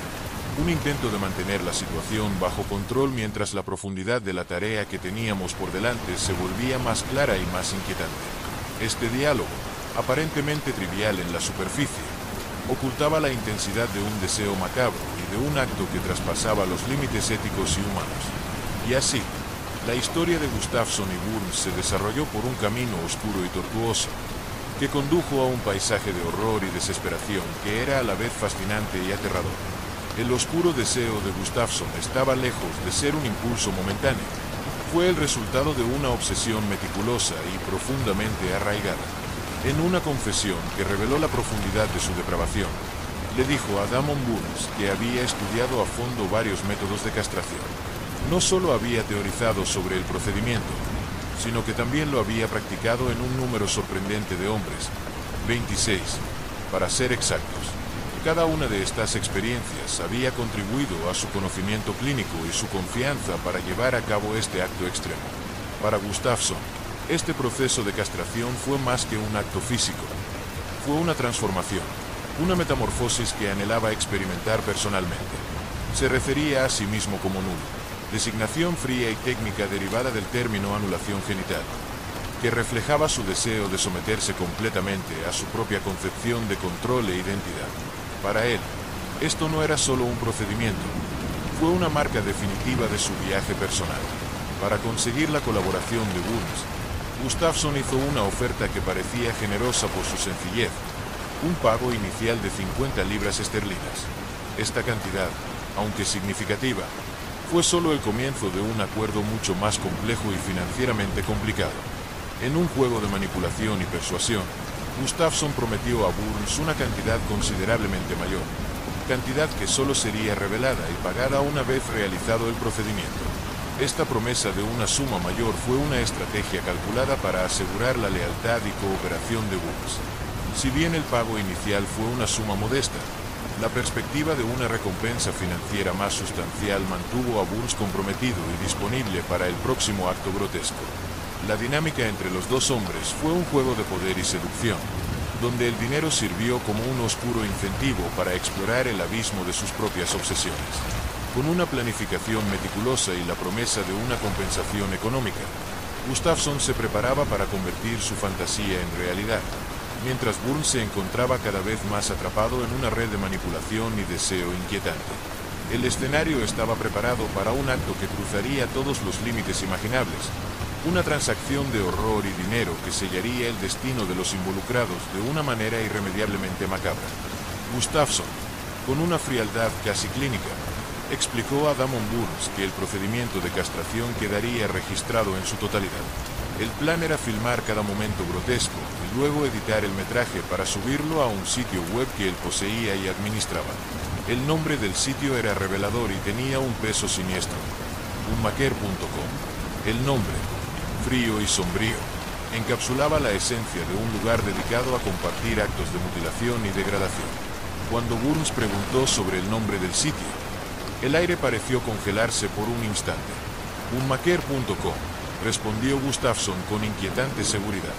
un intento de mantener la situación bajo control mientras la profundidad de la tarea que teníamos por delante se volvía más clara y más inquietante. Este diálogo, aparentemente trivial en la superficie, ocultaba la intensidad de un deseo macabro y de un acto que traspasaba los límites éticos y humanos. Y así, la historia de Gustafsson y Burns se desarrolló por un camino oscuro y tortuoso, que condujo a un paisaje de horror y desesperación que era a la vez fascinante y aterrador. El oscuro deseo de Gustafsson estaba lejos de ser un impulso momentáneo. Fue el resultado de una obsesión meticulosa y profundamente arraigada. En una confesión que reveló la profundidad de su depravación, le dijo a Damon Burns que había estudiado a fondo varios métodos de castración. No solo había teorizado sobre el procedimiento, sino que también lo había practicado en un número sorprendente de hombres, 26, para ser exactos. Cada una de estas experiencias había contribuido a su conocimiento clínico y su confianza para llevar a cabo este acto extremo. Para Gustafsson, este proceso de castración fue más que un acto físico. Fue una transformación, una metamorfosis que anhelaba experimentar personalmente. Se refería a sí mismo como nulo, designación fría y técnica derivada del término anulación genital, que reflejaba su deseo de someterse completamente a su propia concepción de control e identidad. Para él, esto no era solo un procedimiento, fue una marca definitiva de su viaje personal. Para conseguir la colaboración de Burns, Gustafsson hizo una oferta que parecía generosa por su sencillez, un pago inicial de 50 libras esterlinas. Esta cantidad, aunque significativa, fue solo el comienzo de un acuerdo mucho más complejo y financieramente complicado. En un juego de manipulación y persuasión, Gustafsson prometió a Burns una cantidad considerablemente mayor, cantidad que solo sería revelada y pagada una vez realizado el procedimiento. Esta promesa de una suma mayor fue una estrategia calculada para asegurar la lealtad y cooperación de Burns. Si bien el pago inicial fue una suma modesta, la perspectiva de una recompensa financiera más sustancial mantuvo a Burns comprometido y disponible para el próximo acto grotesco. La dinámica entre los dos hombres fue un juego de poder y seducción, donde el dinero sirvió como un oscuro incentivo para explorar el abismo de sus propias obsesiones. Con una planificación meticulosa y la promesa de una compensación económica, Gustafsson se preparaba para convertir su fantasía en realidad, mientras Burns se encontraba cada vez más atrapado en una red de manipulación y deseo inquietante. El escenario estaba preparado para un acto que cruzaría todos los límites imaginables, una transacción de horror y dinero que sellaría el destino de los involucrados de una manera irremediablemente macabra. Gustafsson, con una frialdad casi clínica, explicó a Damon Burns que el procedimiento de castración quedaría registrado en su totalidad. El plan era filmar cada momento grotesco y luego editar el metraje para subirlo a un sitio web que él poseía y administraba. El nombre del sitio era revelador y tenía un peso siniestro: unmaker.com. El nombre, frío y sombrío, encapsulaba la esencia de un lugar dedicado a compartir actos de mutilación y degradación. Cuando Burns preguntó sobre el nombre del sitio, el aire pareció congelarse por un instante. Unmaker.com, respondió Gustafsson con inquietante seguridad.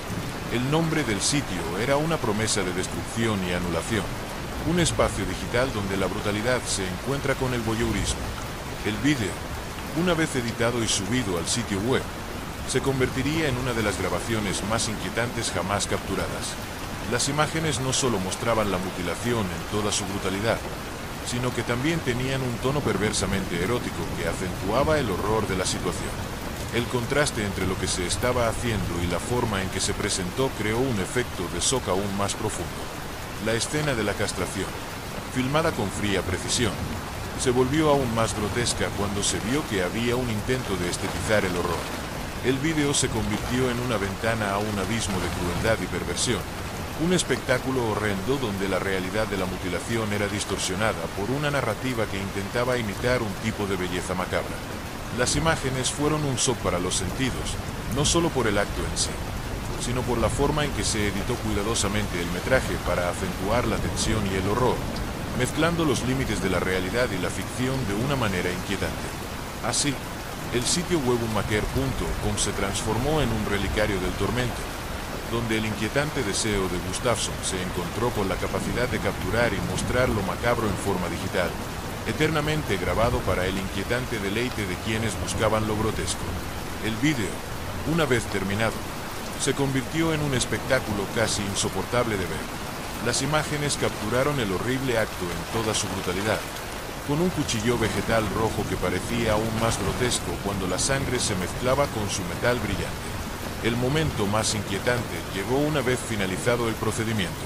El nombre del sitio era una promesa de destrucción y anulación, un espacio digital donde la brutalidad se encuentra con el voyeurismo. El vídeo, una vez editado y subido al sitio web, se convertiría en una de las grabaciones más inquietantes jamás capturadas. Las imágenes no solo mostraban la mutilación en toda su brutalidad, sino que también tenían un tono perversamente erótico que acentuaba el horror de la situación. El contraste entre lo que se estaba haciendo y la forma en que se presentó creó un efecto de shock aún más profundo. La escena de la castración, filmada con fría precisión, se volvió aún más grotesca cuando se vio que había un intento de estetizar el horror. El vídeo se convirtió en una ventana a un abismo de crueldad y perversión, un espectáculo horrendo donde la realidad de la mutilación era distorsionada por una narrativa que intentaba imitar un tipo de belleza macabra. Las imágenes fueron un shock para los sentidos, no solo por el acto en sí, sino por la forma en que se editó cuidadosamente el metraje para acentuar la tensión y el horror, mezclando los límites de la realidad y la ficción de una manera inquietante. Así, el sitio web unmaker.com se transformó en un relicario del tormento, donde el inquietante deseo de Gustafsson se encontró con la capacidad de capturar y mostrar lo macabro en forma digital, eternamente grabado para el inquietante deleite de quienes buscaban lo grotesco. El vídeo, una vez terminado, se convirtió en un espectáculo casi insoportable de ver. Las imágenes capturaron el horrible acto en toda su brutalidad, con un cuchillo vegetal rojo que parecía aún más grotesco cuando la sangre se mezclaba con su metal brillante. El momento más inquietante llegó una vez finalizado el procedimiento.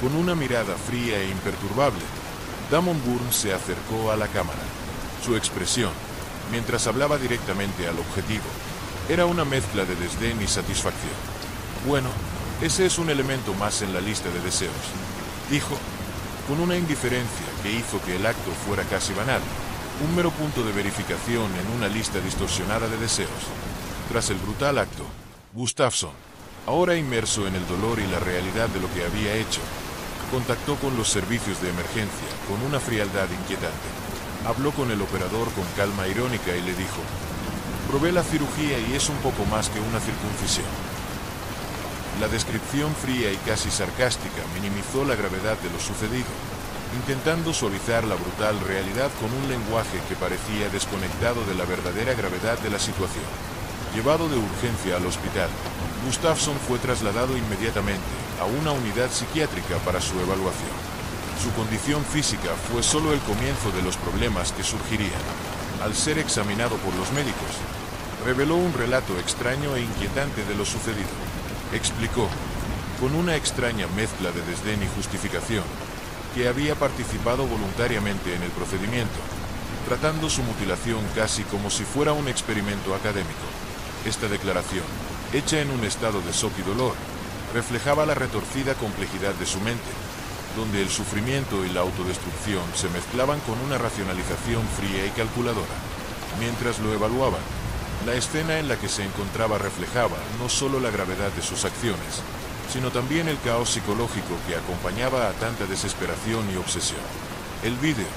Con una mirada fría e imperturbable, Damon Burns se acercó a la cámara. Su expresión, mientras hablaba directamente al objetivo, era una mezcla de desdén y satisfacción. Bueno, ese es un elemento más en la lista de deseos, dijo, con una indiferencia que hizo que el acto fuera casi banal, un mero punto de verificación en una lista distorsionada de deseos. Tras el brutal acto, Gustafsson, ahora inmerso en el dolor y la realidad de lo que había hecho, contactó con los servicios de emergencia con una frialdad inquietante. Habló con el operador con calma irónica y le dijo: «Probé la cirugía y es un poco más que una circuncisión». La descripción fría y casi sarcástica minimizó la gravedad de lo sucedido, intentando suavizar la brutal realidad con un lenguaje que parecía desconectado de la verdadera gravedad de la situación. Llevado de urgencia al hospital, Gustafsson fue trasladado inmediatamente a una unidad psiquiátrica para su evaluación. Su condición física fue solo el comienzo de los problemas que surgirían. Al ser examinado por los médicos, reveló un relato extraño e inquietante de lo sucedido. Explicó, con una extraña mezcla de desdén y justificación, que había participado voluntariamente en el procedimiento, tratando su mutilación casi como si fuera un experimento académico. Esta declaración, hecha en un estado de shock y dolor, reflejaba la retorcida complejidad de su mente, donde el sufrimiento y la autodestrucción se mezclaban con una racionalización fría y calculadora. Mientras lo evaluaban, la escena en la que se encontraba reflejaba no solo la gravedad de sus acciones, sino también el caos psicológico que acompañaba a tanta desesperación y obsesión. El vídeo,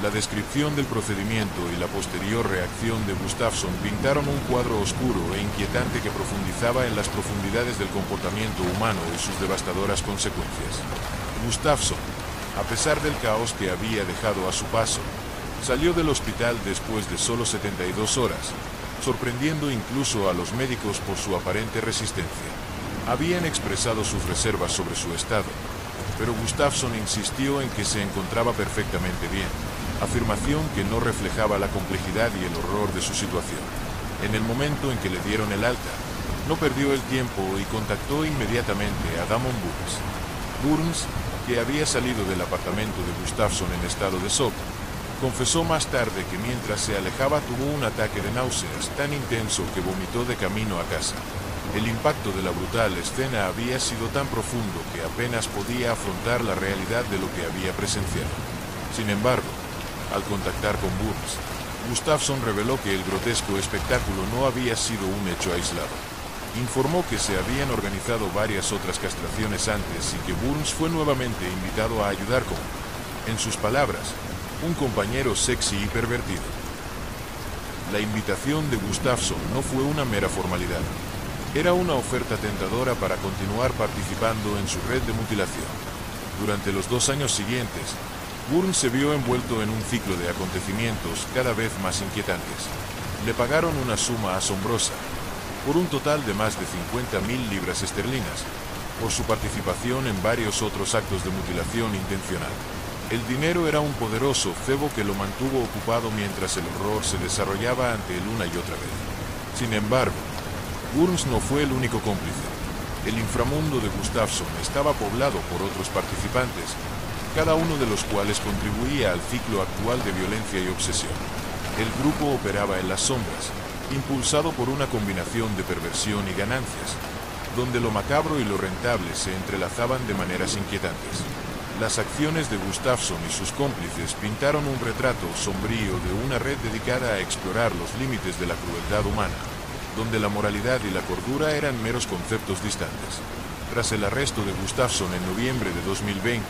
la descripción del procedimiento y la posterior reacción de Gustafsson pintaron un cuadro oscuro e inquietante que profundizaba en las profundidades del comportamiento humano y sus devastadoras consecuencias. Gustafsson, a pesar del caos que había dejado a su paso, salió del hospital después de solo 72 horas, sorprendiendo incluso a los médicos por su aparente resistencia. Habían expresado sus reservas sobre su estado, pero Gustafsson insistió en que se encontraba perfectamente bien, afirmación que no reflejaba la complejidad y el horror de su situación. En el momento en que le dieron el alta, no perdió el tiempo y contactó inmediatamente a Damon Burns. Burns, que había salido del apartamento de Gustafsson en estado de shock, confesó más tarde que mientras se alejaba tuvo un ataque de náuseas tan intenso que vomitó de camino a casa. El impacto de la brutal escena había sido tan profundo que apenas podía afrontar la realidad de lo que había presenciado. Sin embargo, al contactar con Burns, Gustafsson reveló que el grotesco espectáculo no había sido un hecho aislado. Informó que se habían organizado varias otras castraciones antes y que Burns fue nuevamente invitado a ayudar con, en sus palabras, un compañero sexy y pervertido. La invitación de Gustafsson no fue una mera formalidad. Era una oferta tentadora para continuar participando en su red de mutilación. Durante los 2 años siguientes, Burns se vio envuelto en un ciclo de acontecimientos cada vez más inquietantes. Le pagaron una suma asombrosa, por un total de más de 50.000 libras esterlinas, por su participación en varios otros actos de mutilación intencional. El dinero era un poderoso cebo que lo mantuvo ocupado mientras el horror se desarrollaba ante él una y otra vez. Sin embargo, Burns no fue el único cómplice. El inframundo de Gustafsson estaba poblado por otros participantes, cada uno de los cuales contribuía al ciclo actual de violencia y obsesión. El grupo operaba en las sombras, impulsado por una combinación de perversión y ganancias, donde lo macabro y lo rentable se entrelazaban de maneras inquietantes. Las acciones de Gustafsson y sus cómplices pintaron un retrato sombrío de una red dedicada a explorar los límites de la crueldad humana, donde la moralidad y la cordura eran meros conceptos distantes. Tras el arresto de Gustafsson en noviembre de 2020,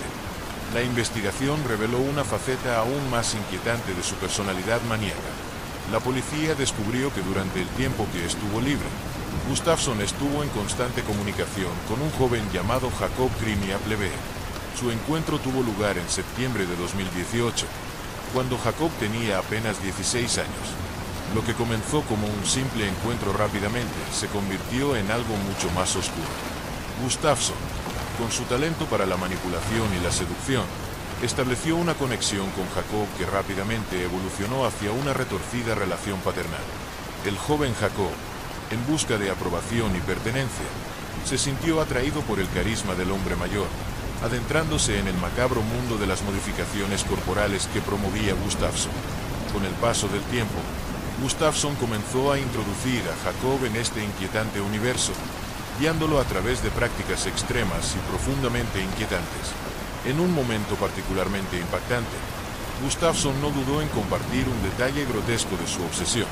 la investigación reveló una faceta aún más inquietante de su personalidad maníaca. La policía descubrió que durante el tiempo que estuvo libre, Gustafsson estuvo en constante comunicación con un joven llamado Jacob Grimia Plebe. Su encuentro tuvo lugar en septiembre de 2018, cuando Jacob tenía apenas 16 años. Lo que comenzó como un simple encuentro rápidamente se convirtió en algo mucho más oscuro. Gustafsson, con su talento para la manipulación y la seducción, estableció una conexión con Jacob que rápidamente evolucionó hacia una retorcida relación paternal. El joven Jacob, en busca de aprobación y pertenencia, se sintió atraído por el carisma del hombre mayor, adentrándose en el macabro mundo de las modificaciones corporales que promovía Gustafsson. Con el paso del tiempo, Gustafsson comenzó a introducir a Jacob en este inquietante universo, guiándolo a través de prácticas extremas y profundamente inquietantes. En un momento particularmente impactante, Gustafsson no dudó en compartir un detalle grotesco de su obsesión.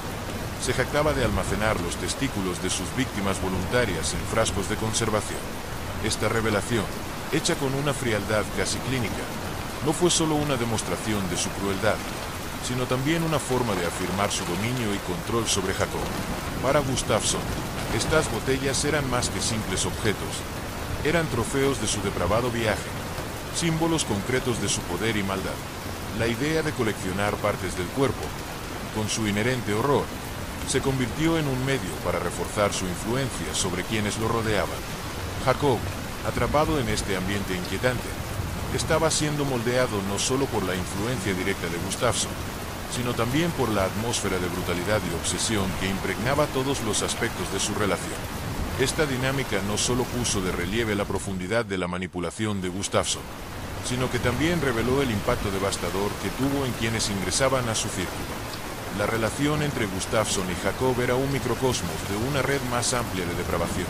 Se jactaba de almacenar los testículos de sus víctimas voluntarias en frascos de conservación. Esta revelación, hecha con una frialdad casi clínica, no fue solo una demostración de su crueldad, sino también una forma de afirmar su dominio y control sobre Jacob. Para Gustafsson, estas botellas eran más que simples objetos, eran trofeos de su depravado viaje, símbolos concretos de su poder y maldad. La idea de coleccionar partes del cuerpo, con su inherente horror, se convirtió en un medio para reforzar su influencia sobre quienes lo rodeaban. Jacob, atrapado en este ambiente inquietante, estaba siendo moldeado no solo por la influencia directa de Gustafsson, sino también por la atmósfera de brutalidad y obsesión que impregnaba todos los aspectos de su relación. Esta dinámica no solo puso de relieve la profundidad de la manipulación de Gustafsson, sino que también reveló el impacto devastador que tuvo en quienes ingresaban a su círculo. La relación entre Gustafsson y Jacob era un microcosmos de una red más amplia de depravación,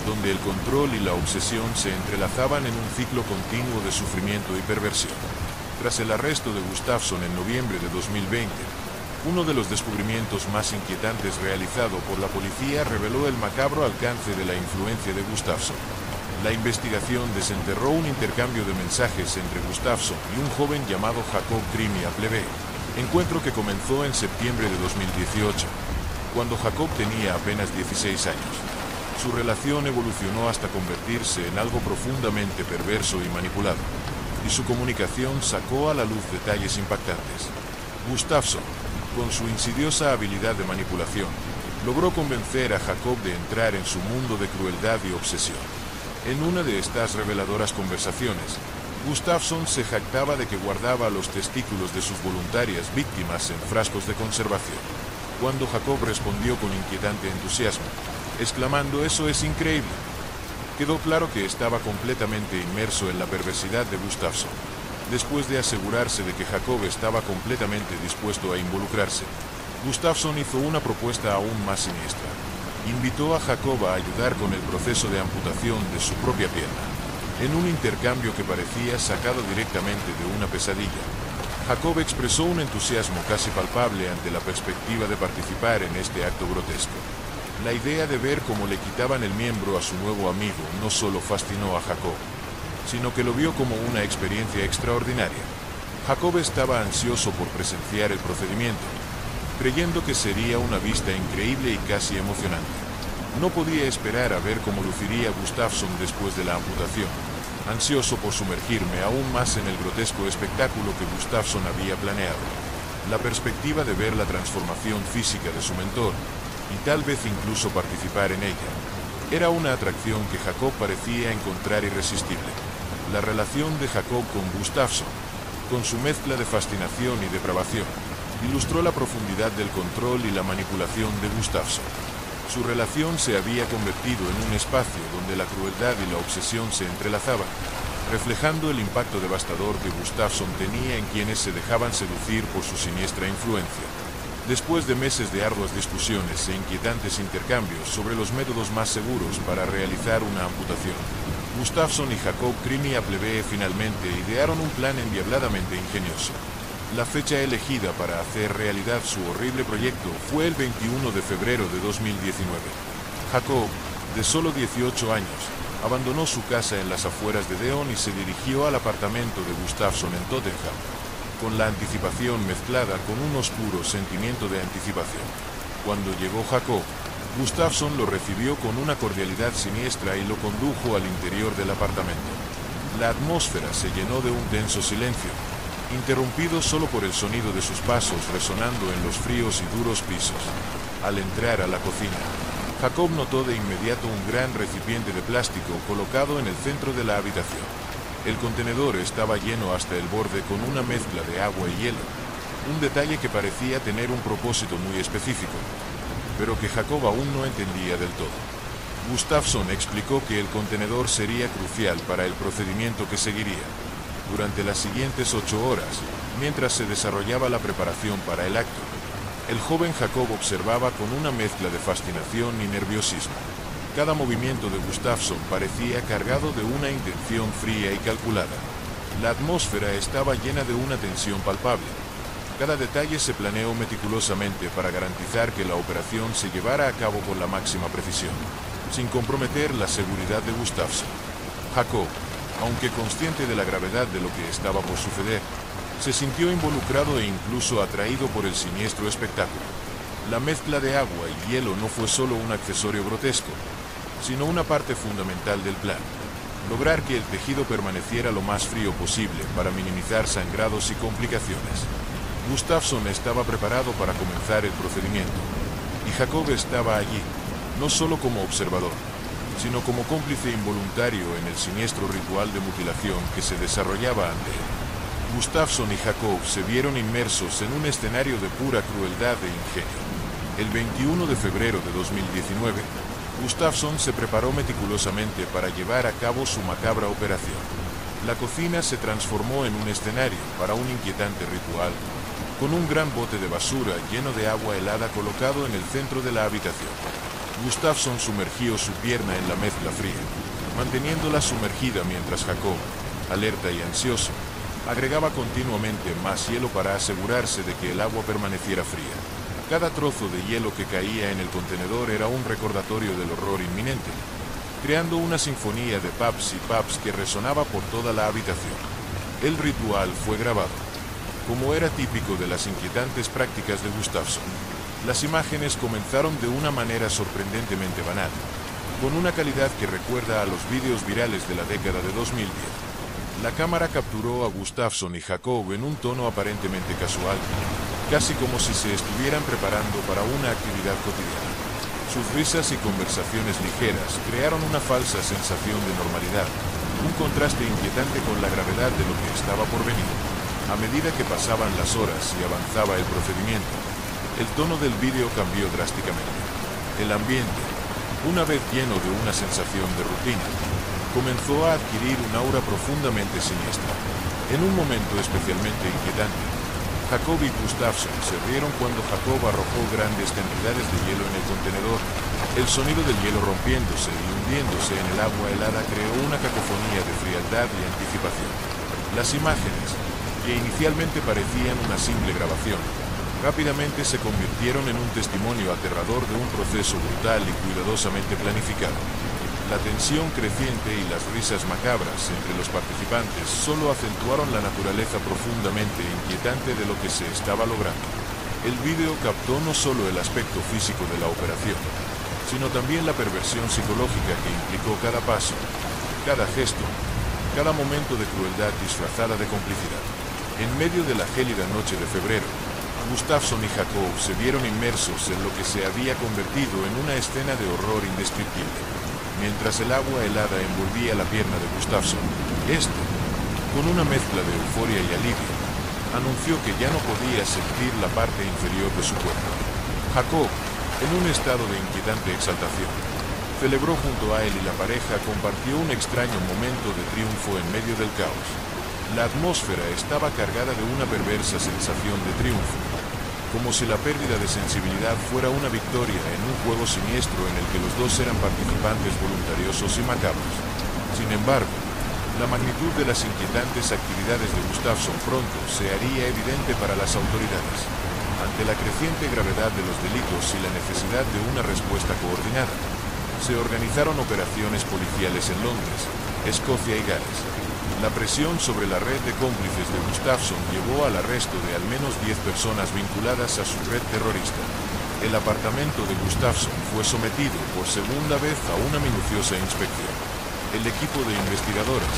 donde el control y la obsesión se entrelazaban en un ciclo continuo de sufrimiento y perversión. Tras el arresto de Gustafsson en noviembre de 2020, uno de los descubrimientos más inquietantes realizado por la policía reveló el macabro alcance de la influencia de Gustafsson. La investigación desenterró un intercambio de mensajes entre Gustafsson y un joven llamado Jacob Crimi Appleby, encuentro que comenzó en septiembre de 2018, cuando Jacob tenía apenas 16 años. Su relación evolucionó hasta convertirse en algo profundamente perverso y manipulado, y su comunicación sacó a la luz detalles impactantes. Gustafsson, con su insidiosa habilidad de manipulación, logró convencer a Jacob de entrar en su mundo de crueldad y obsesión. En una de estas reveladoras conversaciones, Gustafsson se jactaba de que guardaba los testículos de sus voluntarias víctimas en frascos de conservación. Cuando Jacob respondió con inquietante entusiasmo, exclamando «¡Eso es increíble!», quedó claro que estaba completamente inmerso en la perversidad de Gustafsson. Después de asegurarse de que Jacob estaba completamente dispuesto a involucrarse, Gustafsson hizo una propuesta aún más siniestra. Invitó a Jacob a ayudar con el proceso de amputación de su propia pierna. En un intercambio que parecía sacado directamente de una pesadilla, Jacob expresó un entusiasmo casi palpable ante la perspectiva de participar en este acto grotesco. La idea de ver cómo le quitaban el miembro a su nuevo amigo no solo fascinó a Jacob, sino que lo vio como una experiencia extraordinaria. Jacob estaba ansioso por presenciar el procedimiento, creyendo que sería una vista increíble y casi emocionante. No podía esperar a ver cómo luciría Gustafsson después de la amputación, ansioso por sumergirme aún más en el grotesco espectáculo que Gustafsson había planeado. La perspectiva de ver la transformación física de su mentor, y tal vez incluso participar en ella, era una atracción que Jacob parecía encontrar irresistible. La relación de Jacob con Gustafsson, con su mezcla de fascinación y depravación, ilustró la profundidad del control y la manipulación de Gustafsson. Su relación se había convertido en un espacio donde la crueldad y la obsesión se entrelazaban, reflejando el impacto devastador que Gustafsson tenía en quienes se dejaban seducir por su siniestra influencia. Después de meses de arduas discusiones e inquietantes intercambios sobre los métodos más seguros para realizar una amputación, Gustafsson y Jacob Crimi Appleby finalmente idearon un plan endiabladamente ingenioso. La fecha elegida para hacer realidad su horrible proyecto fue el 21 de febrero de 2019. Jacob, de solo 18 años, abandonó su casa en las afueras de Deon y se dirigió al apartamento de Gustafsson en Tottenham, con la anticipación mezclada con un oscuro sentimiento de anticipación. Cuando llegó Jacob, Gustafsson lo recibió con una cordialidad siniestra y lo condujo al interior del apartamento. La atmósfera se llenó de un denso silencio, interrumpido solo por el sonido de sus pasos resonando en los fríos y duros pisos. Al entrar a la cocina, Jacob notó de inmediato un gran recipiente de plástico colocado en el centro de la habitación. El contenedor estaba lleno hasta el borde con una mezcla de agua y hielo, un detalle que parecía tener un propósito muy específico, pero que Jacob aún no entendía del todo. Gustafsson explicó que el contenedor sería crucial para el procedimiento que seguiría. Durante las siguientes 8 horas, mientras se desarrollaba la preparación para el acto, el joven Jacob observaba con una mezcla de fascinación y nerviosismo. Cada movimiento de Gustafsson parecía cargado de una intención fría y calculada. La atmósfera estaba llena de una tensión palpable. Cada detalle se planeó meticulosamente para garantizar que la operación se llevara a cabo con la máxima precisión, sin comprometer la seguridad de Gustafsson. Jacob, aunque consciente de la gravedad de lo que estaba por suceder, se sintió involucrado e incluso atraído por el siniestro espectáculo. La mezcla de agua y hielo no fue solo un accesorio grotesco, sino una parte fundamental del plan: lograr que el tejido permaneciera lo más frío posible para minimizar sangrados y complicaciones. Gustafsson estaba preparado para comenzar el procedimiento, y Jacob estaba allí, no solo como observador, sino como cómplice involuntario en el siniestro ritual de mutilación que se desarrollaba ante él. Gustafsson y Jacob se vieron inmersos en un escenario de pura crueldad e ingenio. El 21 de febrero de 2019, Gustafsson se preparó meticulosamente para llevar a cabo su macabra operación. La cocina se transformó en un escenario para un inquietante ritual, con un gran bote de basura lleno de agua helada colocado en el centro de la habitación. Gustafsson sumergió su pierna en la mezcla fría, manteniéndola sumergida mientras Jacob, alerta y ansioso, agregaba continuamente más hielo para asegurarse de que el agua permaneciera fría. Cada trozo de hielo que caía en el contenedor era un recordatorio del horror inminente, creando una sinfonía de paps y paps que resonaba por toda la habitación. El ritual fue grabado, como era típico de las inquietantes prácticas de Gustafsson. Las imágenes comenzaron de una manera sorprendentemente banal, con una calidad que recuerda a los vídeos virales de la década de 2010. La cámara capturó a Gustafsson y Jacob en un tono aparentemente casual, casi como si se estuvieran preparando para una actividad cotidiana. Sus risas y conversaciones ligeras crearon una falsa sensación de normalidad, un contraste inquietante con la gravedad de lo que estaba por venir. A medida que pasaban las horas y avanzaba el procedimiento, el tono del vídeo cambió drásticamente. El ambiente, una vez lleno de una sensación de rutina, comenzó a adquirir un aura profundamente siniestra. En un momento especialmente inquietante, Jacob y Gustafsson se rieron cuando Jacob arrojó grandes cantidades de hielo en el contenedor. El sonido del hielo rompiéndose y hundiéndose en el agua helada creó una cacofonía de frialdad y anticipación. Las imágenes, que inicialmente parecían una simple grabación, rápidamente se convirtieron en un testimonio aterrador de un proceso brutal y cuidadosamente planificado. La tensión creciente y las risas macabras entre los participantes solo acentuaron la naturaleza profundamente inquietante de lo que se estaba logrando. El vídeo captó no solo el aspecto físico de la operación, sino también la perversión psicológica que implicó cada paso, cada gesto, cada momento de crueldad disfrazada de complicidad. En medio de la gélida noche de febrero, Gustafsson y Jacob se vieron inmersos en lo que se había convertido en una escena de horror indescriptible. Mientras el agua helada envolvía la pierna de Gustafsson, este, con una mezcla de euforia y alivio, anunció que ya no podía sentir la parte inferior de su cuerpo. Jacob, en un estado de inquietante exaltación, celebró junto a él y la pareja compartió un extraño momento de triunfo en medio del caos. La atmósfera estaba cargada de una perversa sensación de triunfo, como si la pérdida de sensibilidad fuera una victoria en un juego siniestro en el que los dos eran participantes voluntariosos y macabros. Sin embargo, la magnitud de las inquietantes actividades de Gustafsson pronto se haría evidente para las autoridades. Ante la creciente gravedad de los delitos y la necesidad de una respuesta coordinada, se organizaron operaciones policiales en Londres, Escocia y Gales. La presión sobre la red de cómplices de Gustafsson llevó al arresto de al menos 10 personas vinculadas a su red terrorista. El apartamento de Gustafsson fue sometido por segunda vez a una minuciosa inspección. El equipo de investigadores,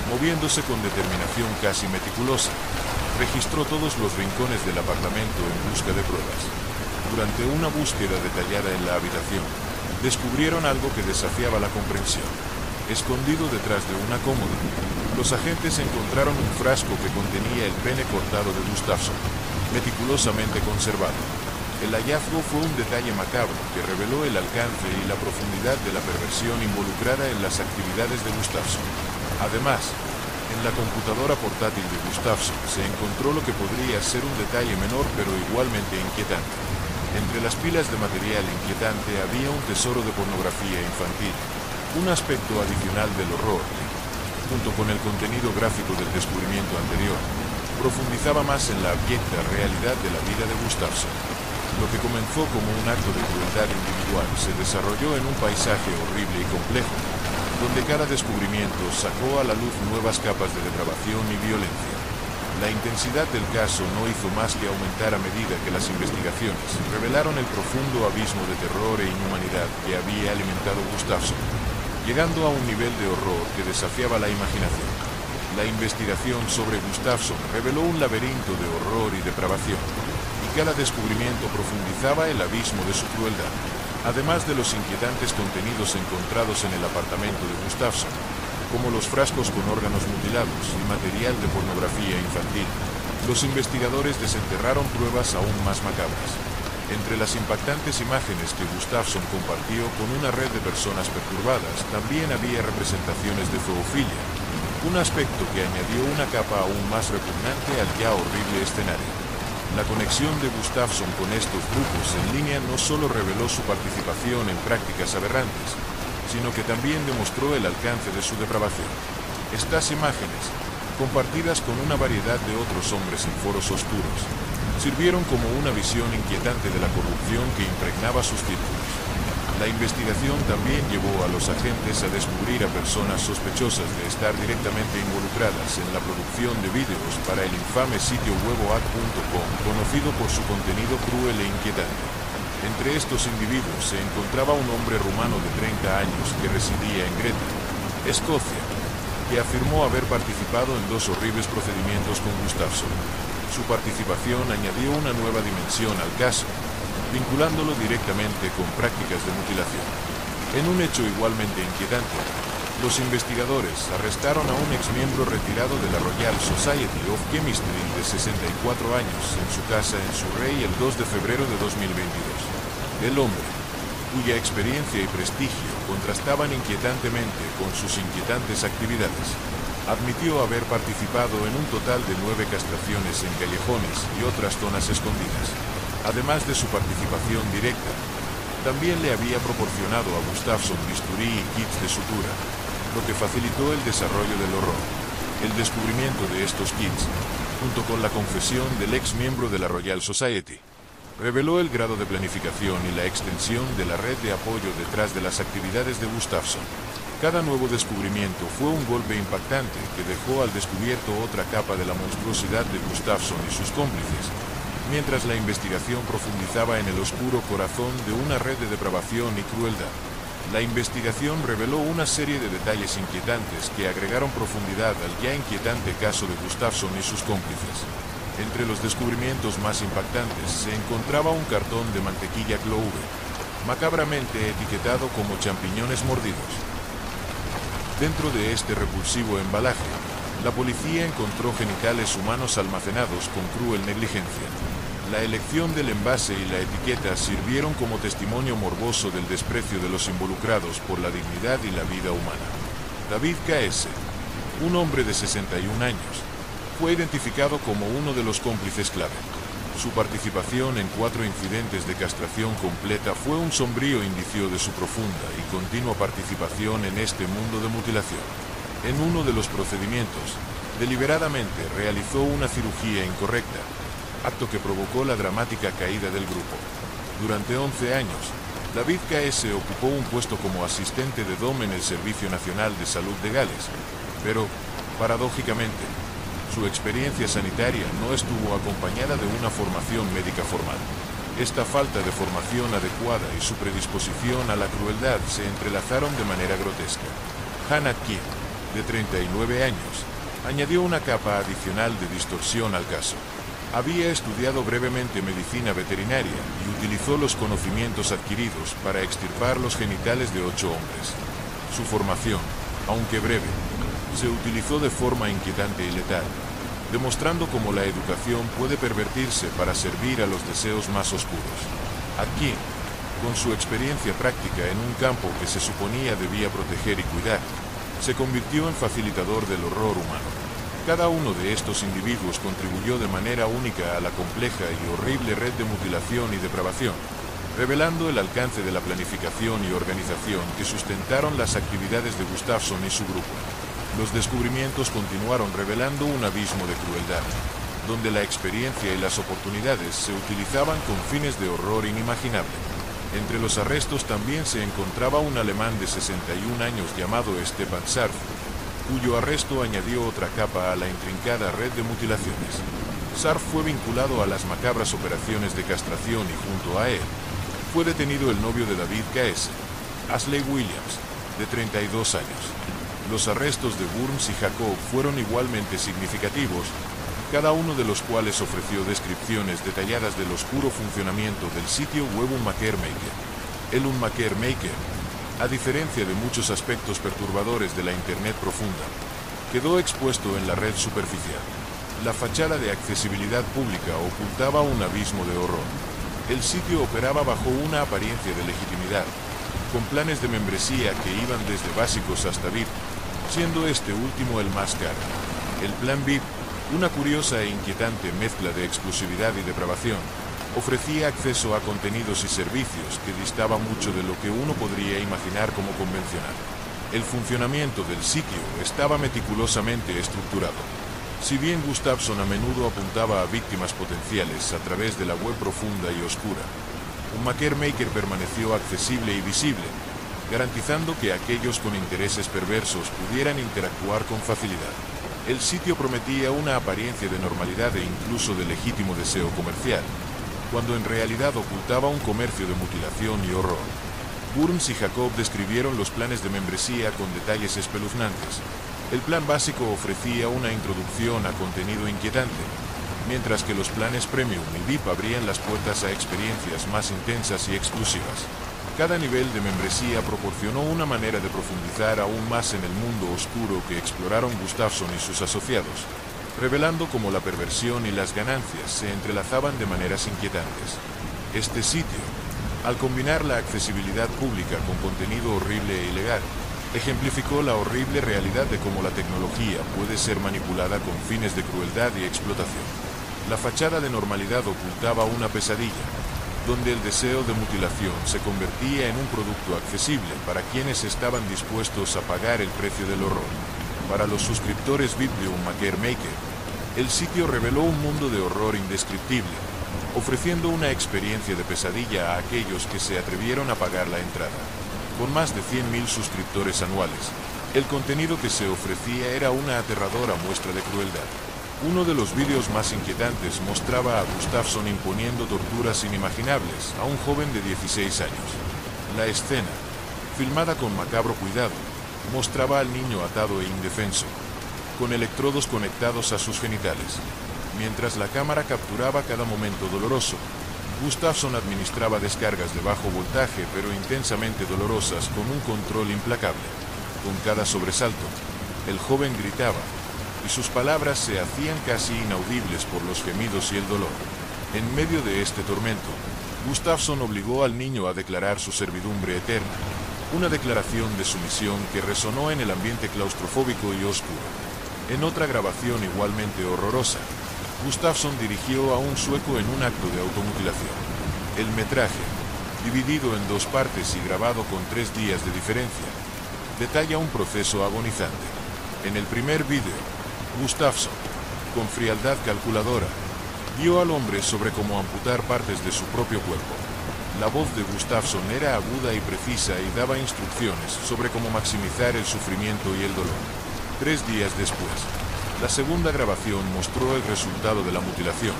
moviéndose con determinación casi meticulosa, Registró todos los rincones del apartamento en busca de pruebas. Durante una búsqueda detallada en la habitación, descubrieron algo que desafiaba la comprensión. Escondido detrás de una cómoda, los agentes encontraron un frasco que contenía el pene cortado de Gustafsson, meticulosamente conservado. El hallazgo fue un detalle macabro que reveló el alcance y la profundidad de la perversión involucrada en las actividades de Gustafsson. Además, en la computadora portátil de Gustafsson se encontró lo que podría ser un detalle menor pero igualmente inquietante. Entre las pilas de material inquietante había un tesoro de pornografía infantil, un aspecto adicional del horror que, junto con el contenido gráfico del descubrimiento anterior, profundizaba más en la abyecta realidad de la vida de Gustafsson. Lo que comenzó como un acto de crueldad individual se desarrolló en un paisaje horrible y complejo, donde cada descubrimiento sacó a la luz nuevas capas de depravación y violencia. La intensidad del caso no hizo más que aumentar a medida que las investigaciones revelaron el profundo abismo de terror e inhumanidad que había alimentado Gustafsson, llegando a un nivel de horror que desafiaba la imaginación. La investigación sobre Gustafsson reveló un laberinto de horror y depravación, y cada descubrimiento profundizaba el abismo de su crueldad. Además de los inquietantes contenidos encontrados en el apartamento de Gustafsson, como los frascos con órganos mutilados y material de pornografía infantil, los investigadores desenterraron pruebas aún más macabras. Entre las impactantes imágenes que Gustafsson compartió con una red de personas perturbadas, también había representaciones de zoofilia, un aspecto que añadió una capa aún más repugnante al ya horrible escenario. La conexión de Gustafsson con estos grupos en línea no solo reveló su participación en prácticas aberrantes, sino que también demostró el alcance de su depravación. Estas imágenes, compartidas con una variedad de otros hombres en foros oscuros, sirvieron como una visión inquietante de la corrupción que impregnaba sus círculos. La investigación también llevó a los agentes a descubrir a personas sospechosas de estar directamente involucradas en la producción de vídeos para el infame sitio web OAD.com, conocido por su contenido cruel e inquietante. Entre estos individuos se encontraba un hombre rumano de 30 años que residía en Greta, Escocia, que afirmó haber participado en 2 horribles procedimientos con Gustafsson. Su participación añadió una nueva dimensión al caso, vinculándolo directamente con prácticas de mutilación. En un hecho igualmente inquietante, los investigadores arrestaron a un exmiembro retirado de la Royal Society of Chemistry de 64 años en su casa en Surrey el 2 de febrero de 2022. El hombre, cuya experiencia y prestigio contrastaban inquietantemente con sus inquietantes actividades, admitió haber participado en un total de 9 castraciones en callejones y otras zonas escondidas. Además de su participación directa, también le había proporcionado a Gustafsson bisturí y kits de sutura, lo que facilitó el desarrollo del horror. El descubrimiento de estos kits, junto con la confesión del ex miembro de la Royal Society, reveló el grado de planificación y la extensión de la red de apoyo detrás de las actividades de Gustafsson. Cada nuevo descubrimiento fue un golpe impactante que dejó al descubierto otra capa de la monstruosidad de Gustafsson y sus cómplices, mientras la investigación profundizaba en el oscuro corazón de una red de depravación y crueldad. La investigación reveló una serie de detalles inquietantes que agregaron profundidad al ya inquietante caso de Gustafsson y sus cómplices. Entre los descubrimientos más impactantes se encontraba un cartón de mantequilla Clover, macabramente etiquetado como champiñones mordidos. Dentro de este repulsivo embalaje, la policía encontró genitales humanos almacenados con cruel negligencia. La elección del envase y la etiqueta sirvieron como testimonio morboso del desprecio de los involucrados por la dignidad y la vida humana. David K.S., un hombre de 61 años, fue identificado como uno de los cómplices clave. Su participación en 4 incidentes de castración completa fue un sombrío indicio de su profunda y continua participación en este mundo de mutilación. En uno de los procedimientos, deliberadamente realizó una cirugía incorrecta, acto que provocó la dramática caída del grupo. Durante 11 años, David K.S. ocupó un puesto como asistente de DOM en el Servicio Nacional de Salud de Gales, pero, paradójicamente, su experiencia sanitaria no estuvo acompañada de una formación médica formal. Esta falta de formación adecuada y su predisposición a la crueldad se entrelazaron de manera grotesca. Hannah Kidd, de 39 años, Añadió una capa adicional de distorsión al caso. Había estudiado brevemente medicina veterinaria y utilizó los conocimientos adquiridos para extirpar los genitales de 8 hombres. Su formación, aunque breve, se utilizó de forma inquietante y letal, demostrando cómo la educación puede pervertirse para servir a los deseos más oscuros. Aquí, con su experiencia práctica en un campo que se suponía debía proteger y cuidar, se convirtió en facilitador del horror humano. Cada uno de estos individuos contribuyó de manera única a la compleja y horrible red de mutilación y depravación, revelando el alcance de la planificación y organización que sustentaron las actividades de Gustafsson y su grupo. Los descubrimientos continuaron revelando un abismo de crueldad, donde la experiencia y las oportunidades se utilizaban con fines de horror inimaginable. Entre los arrestos también se encontraba un alemán de 61 años llamado Stefan Scharff, cuyo arresto añadió otra capa a la intrincada red de mutilaciones. Scharff fue vinculado a las macabras operaciones de castración y junto a él fue detenido el novio de David K.S., Ashley Williams, de 32 años. Los arrestos de Burns y Jacob fueron igualmente significativos, cada uno de los cuales ofreció descripciones detalladas del oscuro funcionamiento del sitio web Unmakermaker. El Unmakermaker, a diferencia de muchos aspectos perturbadores de la Internet profunda, quedó expuesto en la red superficial. La fachada de accesibilidad pública ocultaba un abismo de horror. El sitio operaba bajo una apariencia de legitimidad, con planes de membresía que iban desde básicos hasta VIP, siendo este último el más caro. El plan VIP, una curiosa e inquietante mezcla de exclusividad y depravación, ofrecía acceso a contenidos y servicios que distaban mucho de lo que uno podría imaginar como convencional. El funcionamiento del sitio estaba meticulosamente estructurado. Si bien Gustafsson a menudo apuntaba a víctimas potenciales a través de la web profunda y oscura, Unmakermaker permaneció accesible y visible, garantizando que aquellos con intereses perversos pudieran interactuar con facilidad. El sitio prometía una apariencia de normalidad e incluso de legítimo deseo comercial, cuando en realidad ocultaba un comercio de mutilación y horror. Burns y Jacob describieron los planes de membresía con detalles espeluznantes. El plan básico ofrecía una introducción a contenido inquietante, mientras que los planes Premium y VIP abrían las puertas a experiencias más intensas y exclusivas. Cada nivel de membresía proporcionó una manera de profundizar aún más en el mundo oscuro que exploraron Gustafsson y sus asociados, revelando cómo la perversión y las ganancias se entrelazaban de maneras inquietantes. Este sitio, al combinar la accesibilidad pública con contenido horrible e ilegal, ejemplificó la horrible realidad de cómo la tecnología puede ser manipulada con fines de crueldad y explotación. La fachada de normalidad ocultaba una pesadilla, donde el deseo de mutilación se convertía en un producto accesible para quienes estaban dispuestos a pagar el precio del horror. Para los suscriptores VIP de Unmakermaker, el sitio reveló un mundo de horror indescriptible, ofreciendo una experiencia de pesadilla a aquellos que se atrevieron a pagar la entrada. Con más de 100.000 suscriptores anuales, el contenido que se ofrecía era una aterradora muestra de crueldad. Uno de los vídeos más inquietantes mostraba a Gustafsson imponiendo torturas inimaginables a un joven de 16 años. La escena, filmada con macabro cuidado, mostraba al niño atado e indefenso, con electrodos conectados a sus genitales. Mientras la cámara capturaba cada momento doloroso, Gustafsson administraba descargas de bajo voltaje pero intensamente dolorosas con un control implacable. Con cada sobresalto, el joven gritaba, y sus palabras se hacían casi inaudibles por los gemidos y el dolor. En medio de este tormento, Gustafsson obligó al niño a declarar su servidumbre eterna, una declaración de sumisión que resonó en el ambiente claustrofóbico y oscuro. En otra grabación igualmente horrorosa, Gustafsson dirigió a un sueco en un acto de automutilación. El metraje, dividido en 2 partes y grabado con 3 días de diferencia, detalla un proceso agonizante. En el primer vídeo, Gustafsson, con frialdad calculadora, guió al hombre sobre cómo amputar partes de su propio cuerpo. La voz de Gustafsson era aguda y precisa y daba instrucciones sobre cómo maximizar el sufrimiento y el dolor. 3 días después, la segunda grabación mostró el resultado de la mutilación,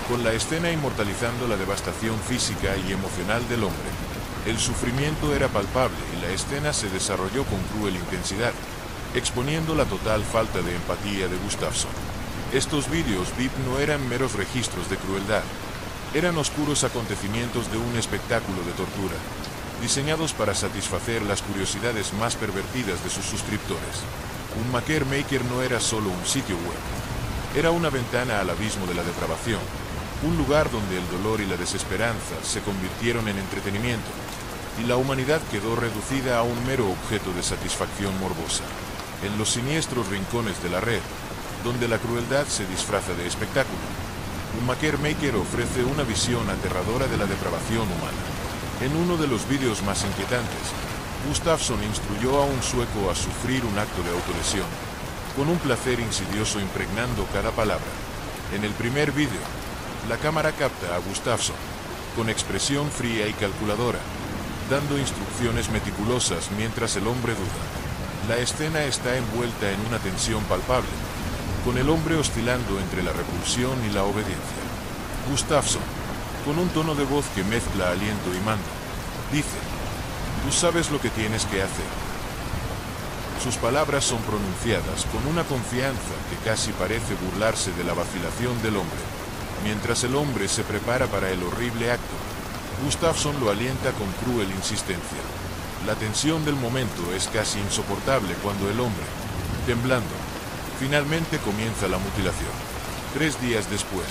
con la escena inmortalizando la devastación física y emocional del hombre. El sufrimiento era palpable y la escena se desarrolló con cruel intensidad, exponiendo la total falta de empatía de Gustafsson. Estos vídeos VIP no eran meros registros de crueldad, eran oscuros acontecimientos de un espectáculo de tortura, diseñados para satisfacer las curiosidades más pervertidas de sus suscriptores. Un Maker Maker no era solo un sitio web, era una ventana al abismo de la depravación, un lugar donde el dolor y la desesperanza se convirtieron en entretenimiento, y la humanidad quedó reducida a un mero objeto de satisfacción morbosa. En los siniestros rincones de la red, donde la crueldad se disfraza de espectáculo, un Maker Maker ofrece una visión aterradora de la depravación humana. En uno de los vídeos más inquietantes, Gustafsson instruyó a un sueco a sufrir un acto de autolesión, con un placer insidioso impregnando cada palabra. En el primer vídeo, la cámara capta a Gustafsson, con expresión fría y calculadora, dando instrucciones meticulosas mientras el hombre duda. La escena está envuelta en una tensión palpable, con el hombre oscilando entre la repulsión y la obediencia. Gustafsson, con un tono de voz que mezcla aliento y mando, dice: "Tú sabes lo que tienes que hacer". Sus palabras son pronunciadas con una confianza que casi parece burlarse de la vacilación del hombre. Mientras el hombre se prepara para el horrible acto, Gustafsson lo alienta con cruel insistencia. La tensión del momento es casi insoportable cuando el hombre, temblando, finalmente comienza la mutilación. 3 días después,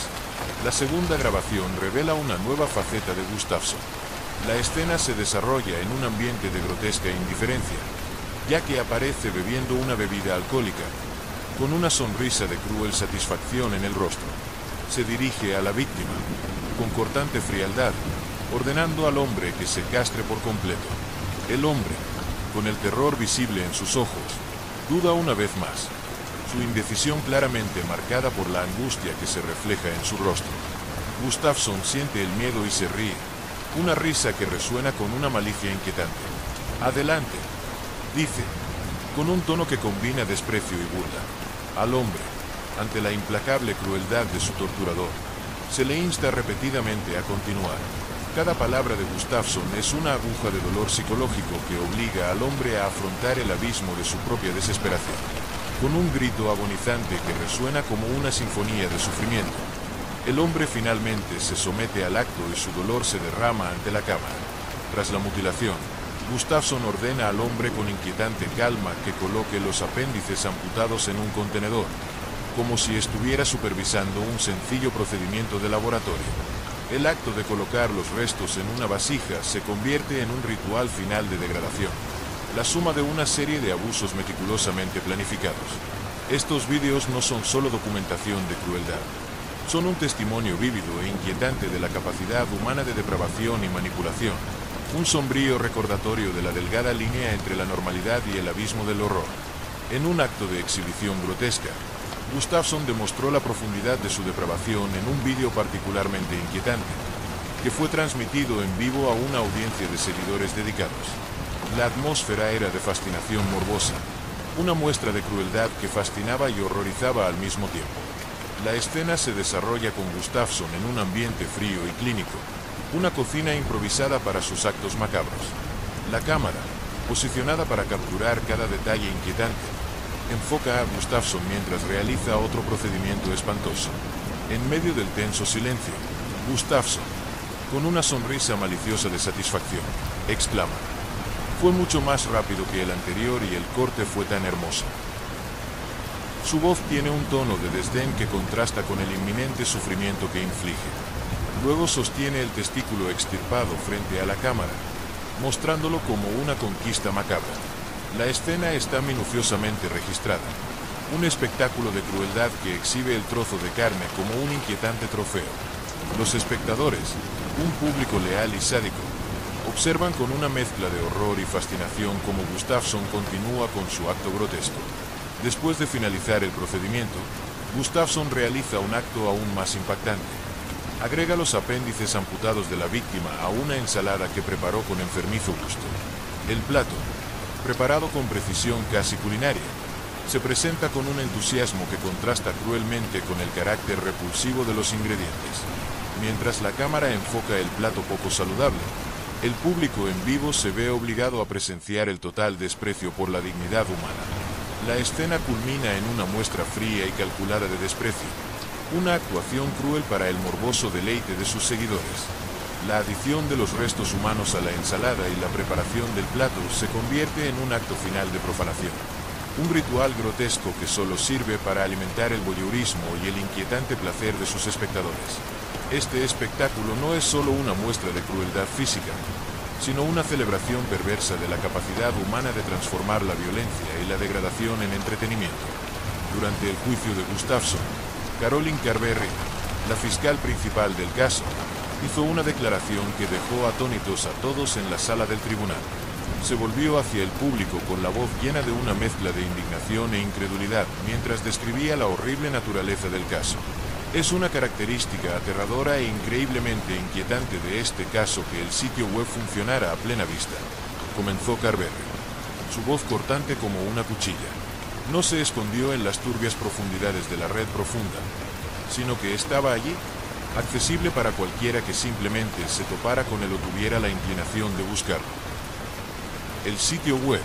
la segunda grabación revela una nueva faceta de Gustafsson. La escena se desarrolla en un ambiente de grotesca indiferencia, ya que aparece bebiendo una bebida alcohólica, con una sonrisa de cruel satisfacción en el rostro. Se dirige a la víctima, con cortante frialdad, ordenando al hombre que se castre por completo. El hombre, con el terror visible en sus ojos, duda una vez más, su indecisión claramente marcada por la angustia que se refleja en su rostro. Gustafsson siente el miedo y se ríe, una risa que resuena con una malicia inquietante. "Adelante", dice, con un tono que combina desprecio y burla. Al hombre, ante la implacable crueldad de su torturador, se le insta repetidamente a continuar. Cada palabra de Gustafsson es una aguja de dolor psicológico que obliga al hombre a afrontar el abismo de su propia desesperación. Con un grito agonizante que resuena como una sinfonía de sufrimiento, el hombre finalmente se somete al acto y su dolor se derrama ante la cámara. Tras la mutilación, Gustafsson ordena al hombre con inquietante calma que coloque los apéndices amputados en un contenedor, como si estuviera supervisando un sencillo procedimiento de laboratorio. El acto de colocar los restos en una vasija se convierte en un ritual final de degradación, la suma de una serie de abusos meticulosamente planificados. Estos vídeos no son solo documentación de crueldad, son un testimonio vívido e inquietante de la capacidad humana de depravación y manipulación, un sombrío recordatorio de la delgada línea entre la normalidad y el abismo del horror. En un acto de exhibición grotesca, Gustafsson demostró la profundidad de su depravación en un vídeo particularmente inquietante, que fue transmitido en vivo a una audiencia de seguidores dedicados. La atmósfera era de fascinación morbosa, una muestra de crueldad que fascinaba y horrorizaba al mismo tiempo. La escena se desarrolla con Gustafsson en un ambiente frío y clínico, una cocina improvisada para sus actos macabros. La cámara, posicionada para capturar cada detalle inquietante, enfoca a Gustafsson mientras realiza otro procedimiento espantoso. En medio del tenso silencio, Gustafsson, con una sonrisa maliciosa de satisfacción, exclama: "Fue mucho más rápido que el anterior y el corte fue tan hermoso". Su voz tiene un tono de desdén que contrasta con el inminente sufrimiento que inflige. Luego sostiene el testículo extirpado frente a la cámara, mostrándolo como una conquista macabra. La escena está minuciosamente registrada, un espectáculo de crueldad que exhibe el trozo de carne como un inquietante trofeo. Los espectadores, un público leal y sádico, observan con una mezcla de horror y fascinación cómo Gustafsson continúa con su acto grotesco. Después de finalizar el procedimiento, Gustafsson realiza un acto aún más impactante. Agrega los apéndices amputados de la víctima a una ensalada que preparó con enfermizo gusto. El plato, preparado con precisión casi culinaria, se presenta con un entusiasmo que contrasta cruelmente con el carácter repulsivo de los ingredientes. Mientras la cámara enfoca el plato poco saludable, el público en vivo se ve obligado a presenciar el total desprecio por la dignidad humana. La escena culmina en una muestra fría y calculada de desprecio, una actuación cruel para el morboso deleite de sus seguidores. La adición de los restos humanos a la ensalada y la preparación del plato se convierte en un acto final de profanación. Un ritual grotesco que solo sirve para alimentar el voyeurismo y el inquietante placer de sus espectadores. Este espectáculo no es solo una muestra de crueldad física, sino una celebración perversa de la capacidad humana de transformar la violencia y la degradación en entretenimiento. Durante el juicio de Gustafsson, Caroline Carberry, la fiscal principal del caso, hizo una declaración que dejó atónitos a todos en la sala del tribunal. Se volvió hacia el público con la voz llena de una mezcla de indignación e incredulidad mientras describía la horrible naturaleza del caso. Es una característica aterradora e increíblemente inquietante de este caso que el sitio web funcionara a plena vista, comenzó Carberry, su voz cortante como una cuchilla. No se escondió en las turbias profundidades de la red profunda, sino que estaba allí, accesible para cualquiera que simplemente se topara con él o tuviera la inclinación de buscarlo. El sitio web,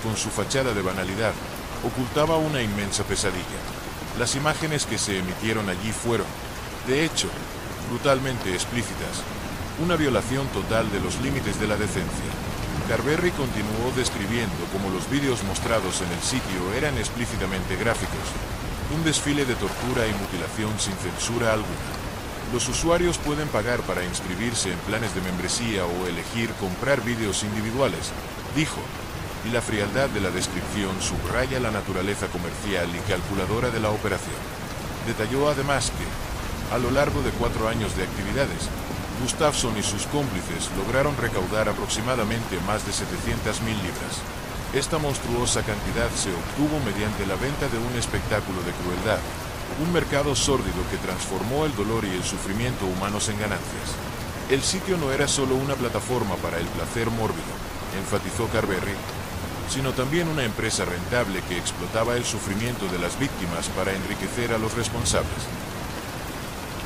con su fachada de banalidad, ocultaba una inmensa pesadilla. Las imágenes que se emitieron allí fueron, de hecho, brutalmente explícitas, una violación total de los límites de la decencia. Carberry continuó describiendo cómo los vídeos mostrados en el sitio eran explícitamente gráficos, un desfile de tortura y mutilación sin censura alguna. Los usuarios pueden pagar para inscribirse en planes de membresía o elegir comprar vídeos individuales, dijo, y la frialdad de la descripción subraya la naturaleza comercial y calculadora de la operación. Detalló además que, a lo largo de 4 años de actividades, Gustafsson y sus cómplices lograron recaudar aproximadamente más de 700.000 libras. Esta monstruosa cantidad se obtuvo mediante la venta de un espectáculo de crueldad, un mercado sórdido que transformó el dolor y el sufrimiento humanos en ganancias. El sitio no era solo una plataforma para el placer mórbido, enfatizó Carberry, sino también una empresa rentable que explotaba el sufrimiento de las víctimas para enriquecer a los responsables.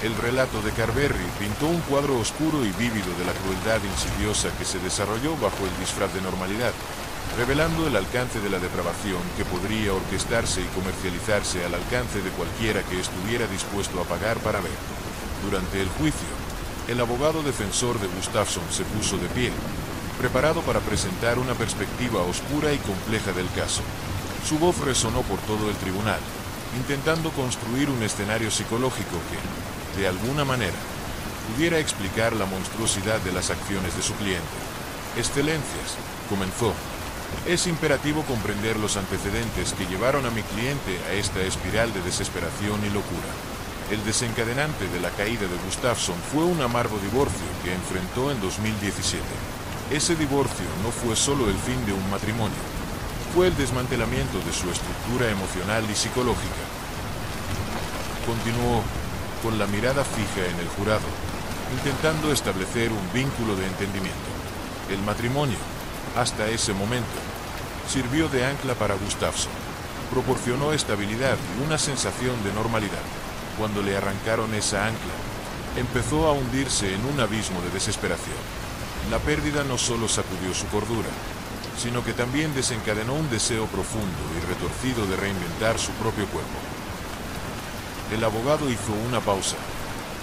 El relato de Carberry pintó un cuadro oscuro y vívido de la crueldad insidiosa que se desarrolló bajo el disfraz de normalidad, revelando el alcance de la depravación que podría orquestarse y comercializarse al alcance de cualquiera que estuviera dispuesto a pagar para ver. Durante el juicio, el abogado defensor de Gustafsson se puso de pie, preparado para presentar una perspectiva oscura y compleja del caso. Su voz resonó por todo el tribunal, intentando construir un escenario psicológico que, de alguna manera, pudiera explicar la monstruosidad de las acciones de su cliente. Excelencias, comenzó. Es imperativo comprender los antecedentes que llevaron a mi cliente a esta espiral de desesperación y locura. El desencadenante de la caída de Gustafsson fue un amargo divorcio que enfrentó en 2017. Ese divorcio no fue solo el fin de un matrimonio, fue el desmantelamiento de su estructura emocional y psicológica. Continuó, con la mirada fija en el jurado, intentando establecer un vínculo de entendimiento. El matrimonio, hasta ese momento, sirvió de ancla para Gustafsson, proporcionó estabilidad y una sensación de normalidad. Cuando le arrancaron esa ancla, empezó a hundirse en un abismo de desesperación. La pérdida no solo sacudió su cordura, sino que también desencadenó un deseo profundo y retorcido de reinventar su propio cuerpo. El abogado hizo una pausa,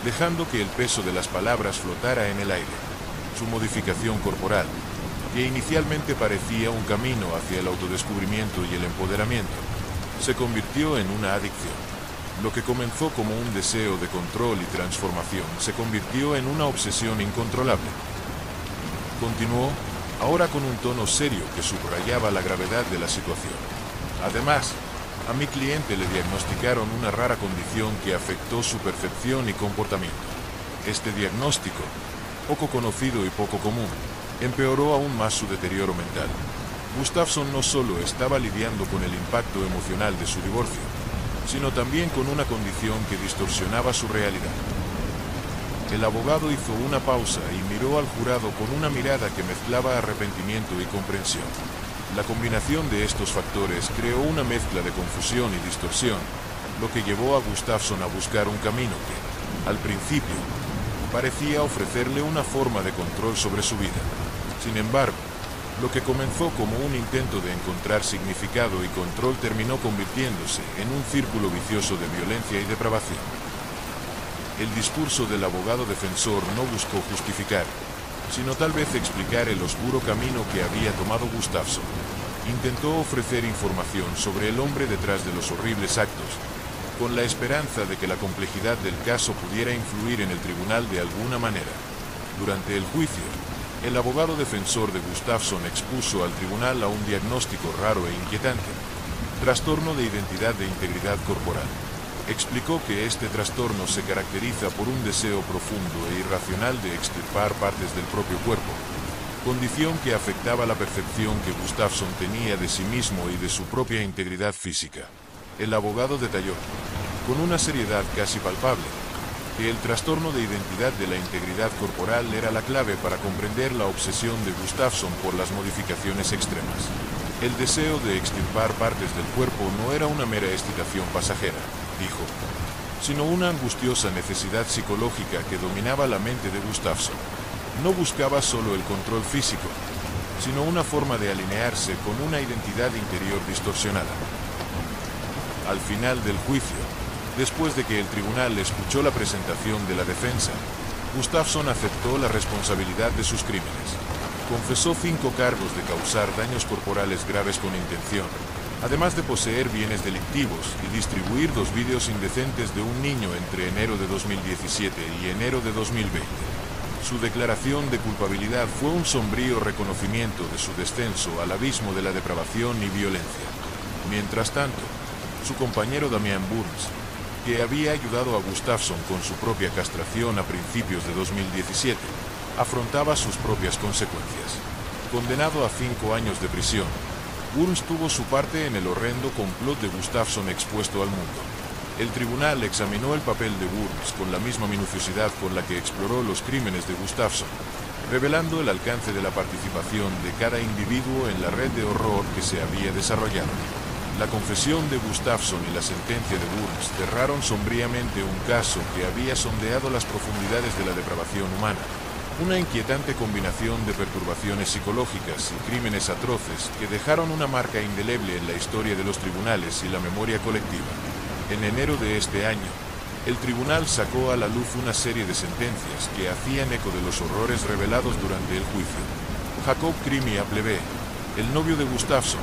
dejando que el peso de las palabras flotara en el aire. Su modificación corporal, que inicialmente parecía un camino hacia el autodescubrimiento y el empoderamiento, se convirtió en una adicción. Lo que comenzó como un deseo de control y transformación se convirtió en una obsesión incontrolable. Continuó, ahora con un tono serio que subrayaba la gravedad de la situación. Además, a mi cliente le diagnosticaron una rara condición que afectó su percepción y comportamiento. Este diagnóstico, poco conocido y poco común, empeoró aún más su deterioro mental. Gustafsson no solo estaba lidiando con el impacto emocional de su divorcio, sino también con una condición que distorsionaba su realidad. El abogado hizo una pausa y miró al jurado con una mirada que mezclaba arrepentimiento y comprensión. La combinación de estos factores creó una mezcla de confusión y distorsión, lo que llevó a Gustafsson a buscar un camino que, al principio, parecía ofrecerle una forma de control sobre su vida. Sin embargo, Lo que comenzó como un intento de encontrar significado y control terminó convirtiéndose en un círculo vicioso de violencia y depravación. El discurso del abogado defensor no buscó justificar, sino tal vez explicar el oscuro camino que había tomado Gustafsson. Intentó ofrecer información sobre el hombre detrás de los horribles actos, con la esperanza de que la complejidad del caso pudiera influir en el tribunal de alguna manera. Durante el juicio, el abogado defensor de Gustafsson expuso al tribunal a un diagnóstico raro e inquietante: trastorno de identidad de integridad corporal. Explicó que este trastorno se caracteriza por un deseo profundo e irracional de extirpar partes del propio cuerpo, condición que afectaba la percepción que Gustafsson tenía de sí mismo y de su propia integridad física. El abogado detalló, con una seriedad casi palpable, que el trastorno de identidad de la integridad corporal era la clave para comprender la obsesión de Gustafsson por las modificaciones extremas. El deseo de extirpar partes del cuerpo no era una mera excitación pasajera, dijo, sino una angustiosa necesidad psicológica que dominaba la mente de Gustafsson. No buscaba solo el control físico, sino una forma de alinearse con una identidad interior distorsionada. Al final del juicio, después de que el tribunal escuchó la presentación de la defensa, Gustafsson aceptó la responsabilidad de sus crímenes. Confesó 5 cargos de causar daños corporales graves con intención, además de poseer bienes delictivos y distribuir 2 vídeos indecentes de un niño entre enero de 2017 y enero de 2020. Su declaración de culpabilidad fue un sombrío reconocimiento de su descenso al abismo de la depravación y violencia. Mientras tanto, su compañero Damian Burns, que había ayudado a Gustafsson con su propia castración a principios de 2017, afrontaba sus propias consecuencias. Condenado a 5 años de prisión, Burns tuvo su parte en el horrendo complot de Gustafsson expuesto al mundo. El tribunal examinó el papel de Burns con la misma minuciosidad con la que exploró los crímenes de Gustafsson, revelando el alcance de la participación de cada individuo en la red de horror que se había desarrollado. La confesión de Gustafsson y la sentencia de Burns cerraron sombríamente un caso que había sondeado las profundidades de la depravación humana, una inquietante combinación de perturbaciones psicológicas y crímenes atroces que dejaron una marca indeleble en la historia de los tribunales y la memoria colectiva. En enero de este año, el tribunal sacó a la luz una serie de sentencias que hacían eco de los horrores revelados durante el juicio. Jacob Crimi Appleby, el novio de Gustafsson,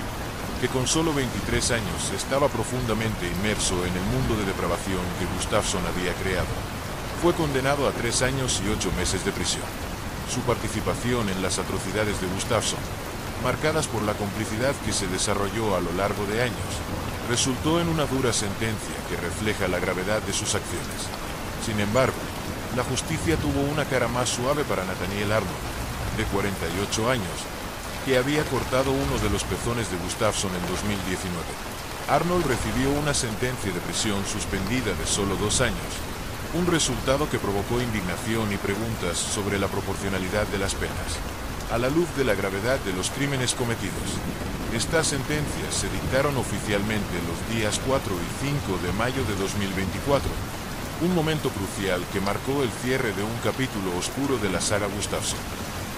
que con solo 23 años estaba profundamente inmerso en el mundo de depravación que Gustafsson había creado, fue condenado a 3 años y 8 meses de prisión. Su participación en las atrocidades de Gustafsson, marcadas por la complicidad que se desarrolló a lo largo de años, resultó en una dura sentencia que refleja la gravedad de sus acciones. Sin embargo, la justicia tuvo una cara más suave para Nathaniel Arnold, de 48 años, que había cortado uno de los pezones de Gustafsson en 2019. Arnold recibió una sentencia de prisión suspendida de solo 2 años, un resultado que provocó indignación y preguntas sobre la proporcionalidad de las penas. A la luz de la gravedad de los crímenes cometidos, estas sentencias se dictaron oficialmente los días 4 y 5 de mayo de 2024, un momento crucial que marcó el cierre de un capítulo oscuro de la saga Gustafsson.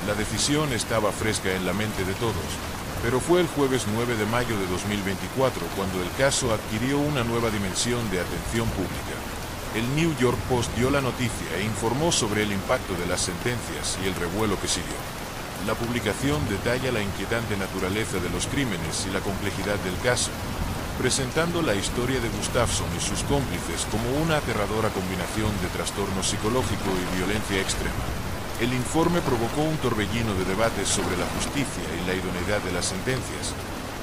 La decisión estaba fresca en la mente de todos, pero fue el jueves 9 de mayo de 2024 cuando el caso adquirió una nueva dimensión de atención pública. El New York Post dio la noticia e informó sobre el impacto de las sentencias y el revuelo que siguió. La publicación detalla la inquietante naturaleza de los crímenes y la complejidad del caso, presentando la historia de Gustafsson y sus cómplices como una aterradora combinación de trastorno psicológico y violencia extrema. El informe provocó un torbellino de debates sobre la justicia y la idoneidad de las sentencias,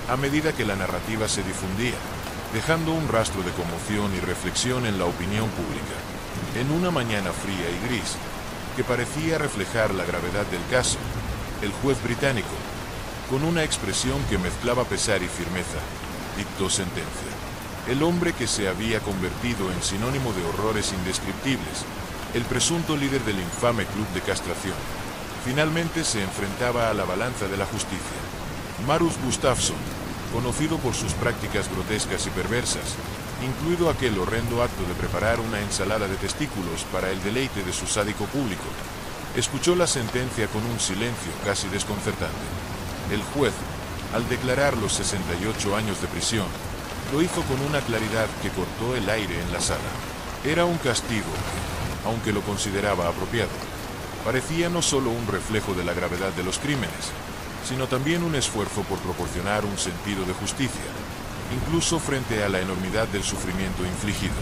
a medida que la narrativa se difundía, dejando un rastro de conmoción y reflexión en la opinión pública. En una mañana fría y gris, que parecía reflejar la gravedad del caso, el juez británico, con una expresión que mezclaba pesar y firmeza, dictó sentencia. El hombre que se había convertido en sinónimo de horrores indescriptibles, el presunto líder del infame club de castración, finalmente se enfrentaba a la balanza de la justicia. Marus Gustafsson, conocido por sus prácticas grotescas y perversas, incluido aquel horrendo acto de preparar una ensalada de testículos para el deleite de su sádico público, escuchó la sentencia con un silencio casi desconcertante. El juez, al declarar los 68 años de prisión, lo hizo con una claridad que cortó el aire en la sala. Era un castigo que, aunque lo consideraba apropiado, parecía no solo un reflejo de la gravedad de los crímenes, sino también un esfuerzo por proporcionar un sentido de justicia, incluso frente a la enormidad del sufrimiento infligido.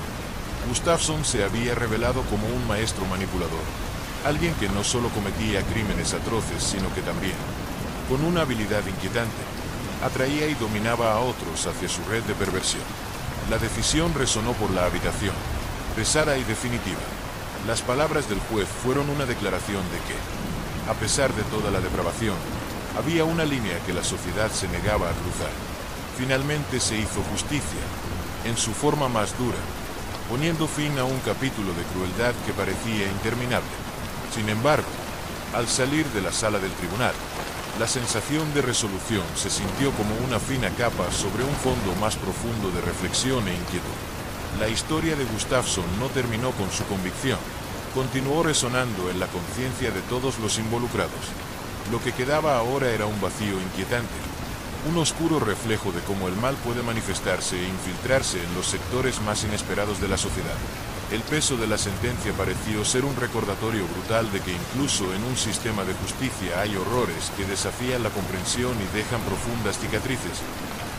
Gustafsson se había revelado como un maestro manipulador, alguien que no solo cometía crímenes atroces, sino que también, con una habilidad inquietante, atraía y dominaba a otros hacia su red de perversión. La decisión resonó por la habitación, pesada y definitiva. Las palabras del juez fueron una declaración de que, a pesar de toda la depravación, había una línea que la sociedad se negaba a cruzar. Finalmente se hizo justicia, en su forma más dura, poniendo fin a un capítulo de crueldad que parecía interminable. Sin embargo, al salir de la sala del tribunal, la sensación de resolución se sintió como una fina capa sobre un fondo más profundo de reflexión e inquietud. La historia de Gustafsson no terminó con su convicción, continuó resonando en la conciencia de todos los involucrados. Lo que quedaba ahora era un vacío inquietante, un oscuro reflejo de cómo el mal puede manifestarse e infiltrarse en los sectores más inesperados de la sociedad. El peso de la sentencia pareció ser un recordatorio brutal de que incluso en un sistema de justicia hay horrores que desafían la comprensión y dejan profundas cicatrices,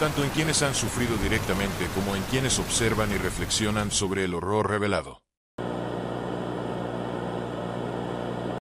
tanto en quienes han sufrido directamente como en quienes observan y reflexionan sobre el horror revelado.